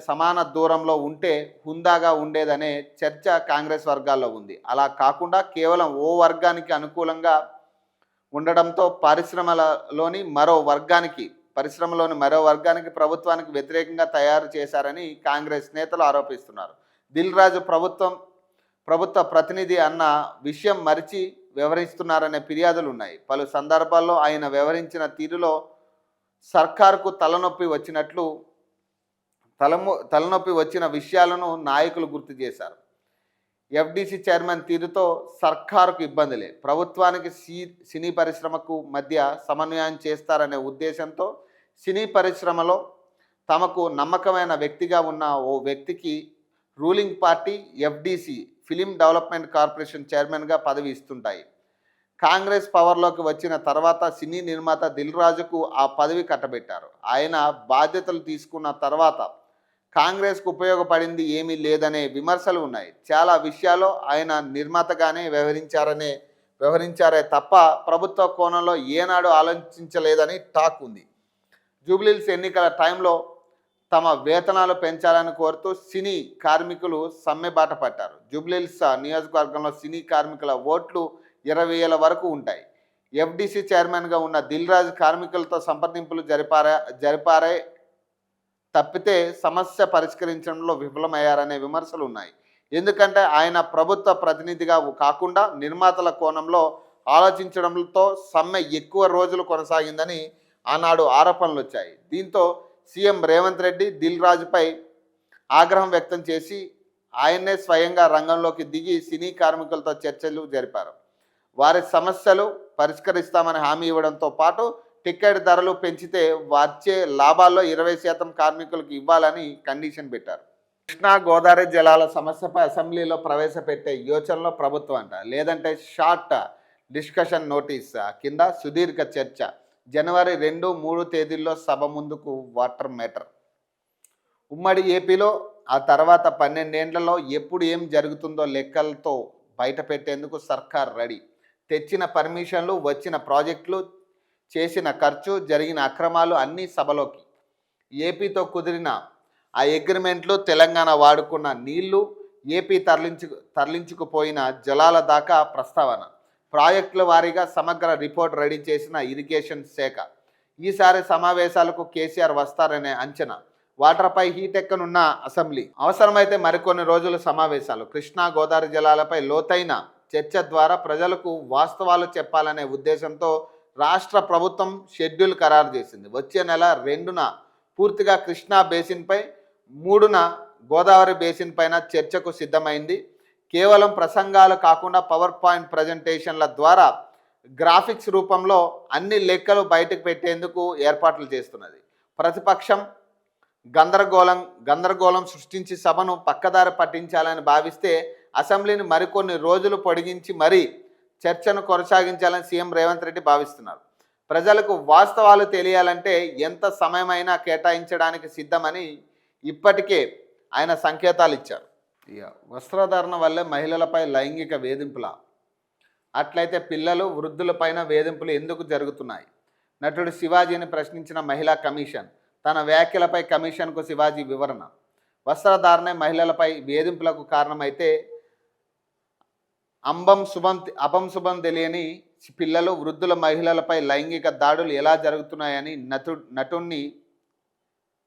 సమాన దూరంలో ఉంటే హుందాగా ఉండేదనే చర్చ కాంగ్రెస్ వర్గాల్లో ఉంది. అలా కాకుండా కేవలం ఓ వర్గానికి అనుకూలంగా ఉండడంతో పరిశ్రమలోని మరో వర్గానికి ప్రభుత్వానికి వ్యతిరేకంగా తయారు చేశారని కాంగ్రెస్ నేతలు ఆరోపిస్తున్నారు. దిల్ రాజు ప్రభుత్వ ప్రతినిధి అన్న విషయం మరిచి వ్యవహరిస్తున్నారనే ఫిర్యాదులు ఉన్నాయి. పలు సందర్భాల్లో ఆయన వ్యవహరించిన తీరులో సర్కారుకు తలనొప్పి వచ్చిన విషయాలను నాయకులు గుర్తు చేశారు. ఎఫ్డీసీ చైర్మన్ తీరుతో సర్కారుకు ఇబ్బందులే, ప్రభుత్వానికి సినీ పరిశ్రమకు మధ్య సమన్వయం చేస్తారనే ఉద్దేశంతో సినీ పరిశ్రమలో తమకు నమ్మకమైన వ్యక్తిగా ఉన్న ఓ వ్యక్తికి ruling party FDC film development corporation చైర్మన్గా పదవి ఇస్తుంటాయి. కాంగ్రెస్ పవర్లోకి వచ్చిన తర్వాత సినీ నిర్మాత దిల్ రాజుకు ఆ పదవి కట్టబెట్టారు. ఆయన బాధ్యతలు తీసుకున్న తర్వాత కాంగ్రెస్కు ఉపయోగపడింది ఏమీ లేదనే విమర్శలు ఉన్నాయి. చాలా విషయాల్లో ఆయన నిర్మాతగానే వ్యవహరించారే తప్ప ప్రభుత్వ కోణంలో ఏనాడు ఆలోచించలేదని టాక్ ఉంది. జూబ్లీహిల్స్ ఎన్నికల టైంలో తమ వేతనాలు పెంచాలని కోరుతూ సినీ కార్మికులు సమ్మె బాట పట్టారు. జూబ్లీహిల్స్ నియోజకవర్గంలో సినీ కార్మికుల ఓట్లు 20,000 వరకు ఉంటాయి. ఎఫ్డిసి చైర్మన్గా ఉన్న దిల్ రాజు కార్మికులతో సంప్రదింపులు జరిపారే తప్పితే సమస్య పరిష్కరించడంలో విఫలమయ్యారనే విమర్శలు ఉన్నాయి. ఎందుకంటే ఆయన ప్రభుత్వ ప్రతినిధిగా కాకుండా నిర్మాతల కోణంలో ఆలోచించడంతో సమ్మె ఎక్కువ రోజులు కొనసాగిందని ఆనాడు ఆరోపణలు వచ్చాయి. దీంతో సీఎం రేవంత్ రెడ్డి దిల్ రాజుపై ఆగ్రహం వ్యక్తం చేసి ఆయన్నే స్వయంగా రంగంలోకి దిగి సినీ కార్మికులతో చర్చలు జరిపారు. వారి సమస్యలు పరిష్కరిస్తామని హామీ ఇవ్వడంతో పాటు టికెట్ ధరలు పెంచితే వచ్చే లాభాల్లో 20% కార్మికులకు ఇవ్వాలని కండిషన్ పెట్టారు. కృష్ణా గోదావరి జలాల సమస్యపై అసెంబ్లీలో ప్రవేశపెట్టే యోచనలో ప్రభుత్వం అంట. లేదంటే షార్ట్ డిస్కషన్ నోటీస్ కింద సుదీర్ఘ చర్చ. జనవరి 2, 3 తేదీల్లో సభ ముందుకు వాటర్ మ్యాటర్. ఉమ్మడి ఏపీలో ఆ తర్వాత 12 ఏళ్లలో ఎప్పుడు ఏం జరుగుతుందో లెక్కలతో బయట పెట్టేందుకు సర్కార్ రెడీ. తెచ్చిన పర్మిషన్లు, వచ్చిన ప్రాజెక్టులు, చేసిన ఖర్చు, జరిగిన అక్రమాలు అన్నీ సభలోకి. ఏపీతో కుదిరిన ఆ అగ్రిమెంట్లు, తెలంగాణ వాడుకున్న నీళ్లు, ఏపీ తరలించుకుపోయిన జలాల దాకా ప్రస్తావన. ప్రాజెక్టుల వారీగా సమగ్ర రిపోర్ట్ రెడీ చేసిన ఇరిగేషన్ శాఖ. ఈసారి సమావేశాలకు కేసీఆర్ వస్తారనే అంచనా. వాటర్పై హీటెక్కనున్న అసెంబ్లీ. అవసరమైతే మరికొన్ని రోజులు సమావేశాలు. కృష్ణా గోదావరి జలాలపై లోతైన చర్చ ద్వారా ప్రజలకు వాస్తవాలు చెప్పాలనే ఉద్దేశంతో రాష్ట్ర ప్రభుత్వం షెడ్యూల్ ఖరారు చేసింది. వచ్చే నెల 2న పూర్తిగా కృష్ణా బేసిన్పై, 3న గోదావరి బేసిన్ పైన చర్చకు సిద్ధమైంది. కేవలం ప్రసంగాలు కాకుండా పవర్ పాయింట్ ప్రజెంటేషన్ల ద్వారా గ్రాఫిక్స్ రూపంలో అన్ని లెక్కలు బయటకు పెట్టేందుకు ఏర్పాట్లు చేస్తున్నది. ప్రతిపక్షం గందరగోళం సృష్టించి సభను పక్కదారి పట్టించాలని భావిస్తే అసెంబ్లీని మరికొన్ని రోజులు పొడిగించి మరీ చర్చను కొనసాగించాలని సీఎం రేవంత్ రెడ్డి భావిస్తున్నారు. ప్రజలకు వాస్తవాలు తెలియాలంటే ఎంత సమయమైనా కేటాయించడానికి సిద్ధమని ఇప్పటికే ఆయన సంకేతాలు ఇచ్చారు. వస్త్రధారణ వల్లే మహిళలపై లైంగిక వేధింపుల, అట్లయితే పిల్లలు, వృద్ధులపైన వేధింపులు ఎందుకు జరుగుతున్నాయి? నటుడు శివాజీని ప్రశ్నించిన మహిళా కమిషన్. తన వ్యాఖ్యలపై కమిషన్కు శివాజీ వివరణ. వస్త్రధారణే మహిళలపై వేధింపులకు కారణమైతే అపం శుభం తెలియని పిల్లలు, వృద్ధుల, మహిళలపై లైంగిక దాడులు ఎలా జరుగుతున్నాయని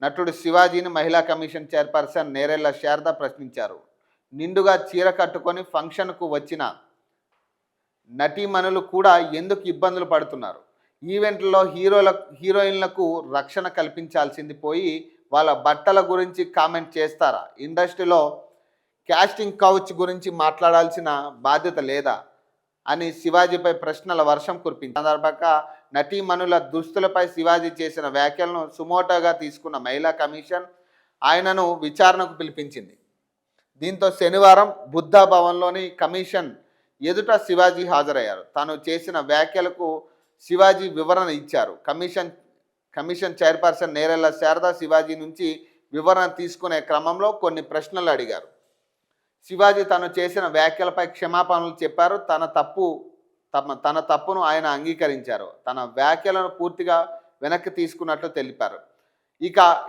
నటుడు శివాజీని మహిళా కమిషన్ చైర్పర్సన్ నేరెళ్ల శారద ప్రశ్నించారు. నిండుగా చీర కట్టుకొని ఫంక్షన్కు వచ్చిన నటీమణులు కూడా ఎందుకు ఇబ్బందులు పడుతున్నారు? ఈవెంట్లలో హీరోయిన్లకు రక్షణ కల్పించాల్సింది పోయి వాళ్ళ బట్టల గురించి కామెంట్ చేస్తారా? ఇండస్ట్రీలో క్యాస్టింగ్ కౌచ్ గురించి మాట్లాడాల్సిన బాధ్యత లేదా అని శివాజీపై ప్రశ్నల వర్షం కురిపించింది. సందర్భంగా నటీమణుల దుస్తులపై శివాజీ చేసిన వ్యాఖ్యలను సుమోటోగా తీసుకున్న మహిళా కమిషన్ ఆయనను విచారణకు పిలిపించింది. దీంతో శనివారం బుద్ధా భవన్లోని కమిషన్ ఎదుట శివాజీ హాజరయ్యారు. తాను చేసిన వ్యాఖ్యలకు శివాజీ వివరణ ఇచ్చారు. కమిషన్ చైర్పర్సన్ నేరెళ్ల శారద శివాజీ నుంచి వివరణ తీసుకునే క్రమంలో కొన్ని ప్రశ్నలు అడిగారు. శివాజీ తను చేసిన వ్యాఖ్యలపై క్షమాపణలు చెప్పారు. తన తప్పును ఆయన అంగీకరించారు. తన వ్యాఖ్యలను పూర్తిగా వెనక్కి తీసుకున్నట్లు తెలిపారు.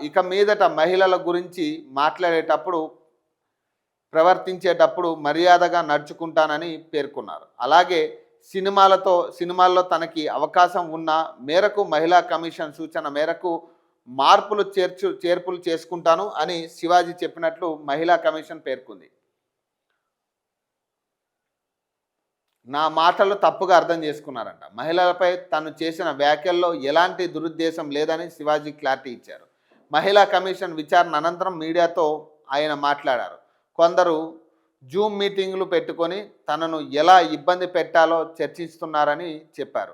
ఇక మీదట మహిళల గురించి ప్రవర్తించేటప్పుడు మర్యాదగా నడుచుకుంటానని పేర్కొన్నారు. అలాగే సినిమాల్లో తనకి అవకాశం ఉన్న మేరకు మహిళా కమిషన్ సూచన మేరకు చేర్పులు చేసుకుంటాను అని శివాజీ చెప్పినట్లు మహిళా కమిషన్ పేర్కొంది. నా మాటలు తప్పుగా అర్థం చేసుకున్నారంట. మహిళలపై తను చేసిన వ్యాఖ్యల్లో ఎలాంటి దురుద్దేశం లేదని శివాజీ క్లారిటీ ఇచ్చారు. మహిళా కమిషన్ విచారణ అనంతరం మీడియాతో ఆయన మాట్లాడారు. కొందరు జూమ్ మీటింగ్లు పెట్టుకొని తనను ఎలా ఇబ్బంది పెట్టాలో చర్చిస్తున్నారని చెప్పారు.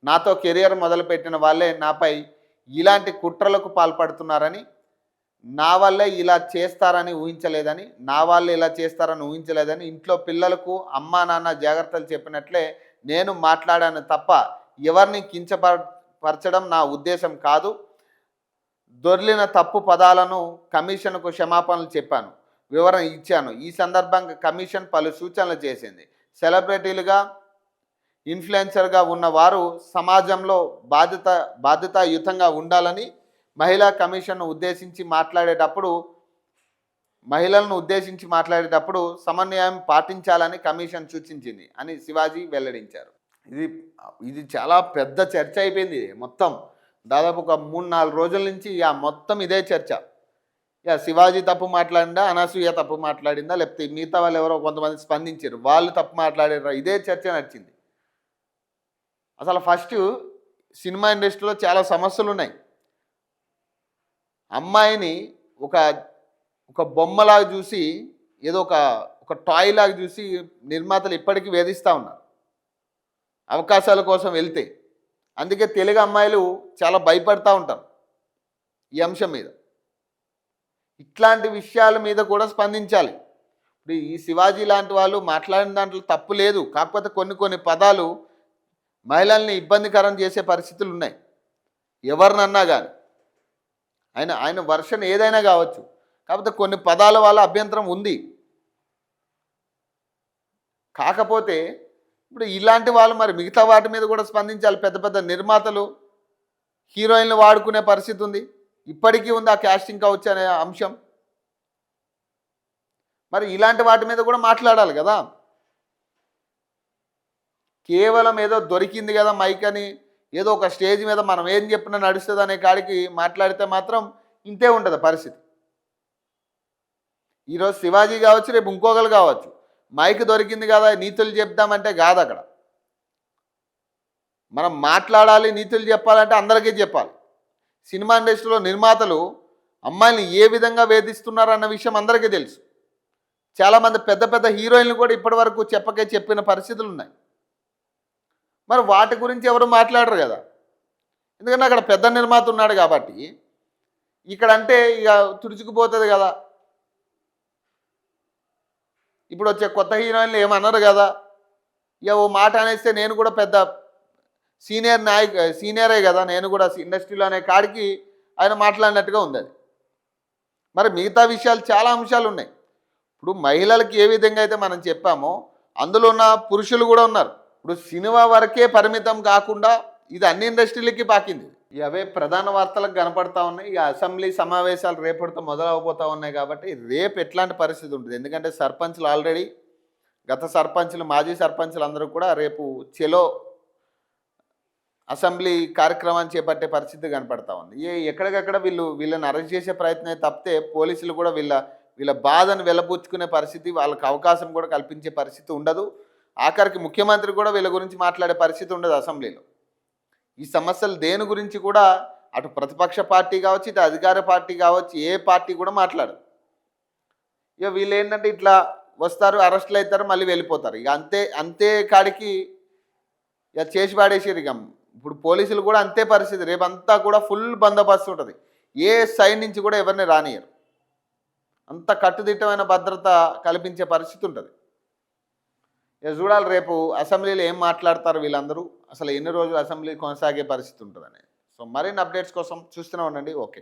నాతో కెరియర్ మొదలుపెట్టిన వాళ్ళే నాపై ఇలాంటి కుట్రలకు పాల్పడుతున్నారని, నా వల్లే ఇలా చేస్తారని ఊహించలేదని, నా వాళ్ళే ఇలా చేస్తారని ఊహించలేదని ఇంట్లో పిల్లలకు అమ్మా, నాన్న జాగ్రత్తలు చెప్పినట్లే నేను మాట్లాడాను తప్ప ఎవరిని పరచడం నా ఉద్దేశం కాదు. దొర్లిన తప్పు పదాలను కమిషన్కు క్షమాపణలు చెప్పాను, వివరణ ఇచ్చాను. ఈ సందర్భంగా కమిషన్ పలు సూచనలు చేసింది. సెలబ్రిటీలుగా, ఇన్ఫ్లుయెన్సర్గా ఉన్న వారు సమాజంలో బాధ్యతాయుతంగా ఉండాలని, మహిళలను ఉద్దేశించి మాట్లాడేటప్పుడు సమన్వయం పాటించాలని కమిషన్ సూచించింది అని శివాజీ వెల్లడించారు. ఇది ఇది చాలా పెద్ద చర్చ అయిపోయింది. మొత్తం దాదాపు ఒక 3-4 రోజుల నుంచి మొత్తం ఇదే చర్చ. శివాజీ తప్పు మాట్లాడిందా, అనసూయ తప్పు మాట్లాడిందా, లేకపోతే మిగతా వాళ్ళు ఎవరో కొంతమంది స్పందించారు, వాళ్ళు తప్పు మాట్లాడారా, ఇదే చర్చ నడిచింది. అసలు ఫస్ట్ సినిమా ఇండస్ట్రీలో చాలా సమస్యలు ఉన్నాయి. అమ్మాయిని ఒక బొమ్మలాగా చూసి, ఏదో ఒక టాయ్ లాగా చూసి నిర్మాతలు ఇప్పటికీ వేధిస్తూ ఉన్నారు అవకాశాల కోసం వెళ్తే. అందుకే తెలుగు అమ్మాయిలు చాలా భయపడతా ఉంటారు ఈ అంశం మీద. ఇట్లాంటి విషయాల మీద కూడా స్పందించాలి. ఇప్పుడు ఈ శివాజీ లాంటి వాళ్ళు మాట్లాడిన దాంట్లో తప్పు లేదు, కాకపోతే కొన్ని పదాలు మహిళల్ని ఇబ్బందికరం చేసే పరిస్థితులు ఉన్నాయి. ఎవరినన్నా కానీ ఆయన వర్షన్ ఏదైనా కావచ్చు, కాకపోతే కొన్ని పదాల వల్ల అభ్యంతరం ఉంది. కాకపోతే ఇప్పుడు ఇలాంటి వాళ్ళు మరి మిగతా వాటి మీద కూడా స్పందించాలి. పెద్ద పెద్ద నిర్మాతలు హీరోయిన్లు వాడుకునే పరిస్థితి ఉంది, ఇప్పటికీ ఉంది ఆ క్యాస్టింగ్ కౌచ్ అనే అంశం. మరి ఇలాంటి వాటి మీద కూడా మాట్లాడాలి కదా. కేవలం ఏదో దొరికింది కదా మైక్ అని, ఏదో ఒక స్టేజ్ మీద మనం ఏం చెప్పినా నడుస్తుంది అనే కాడికి మాట్లాడితే మాత్రం ఇంతే ఉంటుంది పరిస్థితి. ఈరోజు శివాజీ కావచ్చు, రేపు ఇంకొకరు కావచ్చు, మైక్ దొరికింది కదా నీతులు చెప్దామంటే కాదు. అక్కడ మనం మాట్లాడాలి, నీతులు చెప్పాలంటే అందరికీ చెప్పాలి. సినిమా ఇండస్ట్రీలో నిర్మాతలు అమ్మాయిని ఏ విధంగా వేధిస్తున్నారన్న విషయం అందరికీ తెలుసు. చాలామంది పెద్ద పెద్ద హీరోయిన్లు కూడా ఇప్పటి వరకు చెప్పిన పరిస్థితులు ఉన్నాయి. మరి వాటి గురించి ఎవరు మాట్లాడరు కదా, ఎందుకంటే అక్కడ పెద్ద నిర్మాత ఉన్నాడు కాబట్టి. ఇక్కడంటే ఇక తుడుచుకుపోతుంది కదా. ఇప్పుడు వచ్చే కొత్త హీరోయిన్లు ఏమన్నారు కదా, ఇక ఓ మాట అనేస్తే నేను కూడా పెద్ద సీనియరే కదా, నేను కూడా ఇండస్ట్రీలో అనే కాడికి ఆయన మాట్లాడినట్టుగా ఉంది అది. మరి మిగతా విషయాలు చాలా అంశాలు ఉన్నాయి. ఇప్పుడు మహిళలకి ఏ విధంగా అయితే మనం చెప్పామో అందులో ఉన్న పురుషులు కూడా ఉన్నారు. ఇప్పుడు సినిమా వరకే పరిమితం కాకుండా ఇది అన్ని ఇండస్ట్రీలకి పాకింది. అవే ప్రధాన వార్తలకు కనపడతా ఉన్నాయి. ఇక అసెంబ్లీ సమావేశాలు రేపటితో మొదలవబోతూ ఉన్నాయి కాబట్టి రేపు ఎట్లాంటి పరిస్థితి ఉంటుంది, ఎందుకంటే సర్పంచ్లు ఆల్రెడీ గత సర్పంచ్లు, మాజీ సర్పంచ్లు అందరూ కూడా రేపు చెలో అసెంబ్లీ కార్యక్రమాన్ని చేపట్టే పరిస్థితి కనపడతా ఉంది. ఎక్కడికక్కడ వీళ్ళని అరెస్ట్ చేసే ప్రయత్నం తప్పితే పోలీసులు కూడా వీళ్ళ బాధను వెలబుచ్చుకునే పరిస్థితి, వాళ్ళకి అవకాశం కూడా కల్పించే పరిస్థితి ఉండదు. ఆఖరికి ముఖ్యమంత్రి కూడా వీళ్ళ గురించి మాట్లాడే పరిస్థితి ఉండదు అసెంబ్లీలో. ఈ సమస్యలు దేని గురించి కూడా అటు ప్రతిపక్ష పార్టీ కావచ్చు, ఇటు అధికార పార్టీ కావచ్చు, ఏ పార్టీ కూడా మాట్లాడదు. ఇక వీళ్ళు ఏంటంటే ఇట్లా వస్తారు, అరెస్టులు అవుతారు, మళ్ళీ వెళ్ళిపోతారు. ఇక అంతే కాడికి ఇక చేసి పాడేసారు. ఇక ఇప్పుడు పోలీసులు కూడా అంతే పరిస్థితి. రేపంతా కూడా ఫుల్ బందోబస్తు ఉంటుంది, ఏ సైడ్ నుంచి కూడా ఎవరిని రానియరు. అంత కట్టుదిట్టమైన భద్రత కల్పించే పరిస్థితి ఉంటుంది. ఇక చూడాలి రేపు అసెంబ్లీలో ఏం మాట్లాడతారు వీళ్ళందరూ, అసలు ఎన్ని రోజులు అసెంబ్లీ కొనసాగే పరిస్థితి ఉంటుందని. సో మరిన్ని అప్డేట్స్ కోసం చూస్తూనే ఉండండి. ఓకే.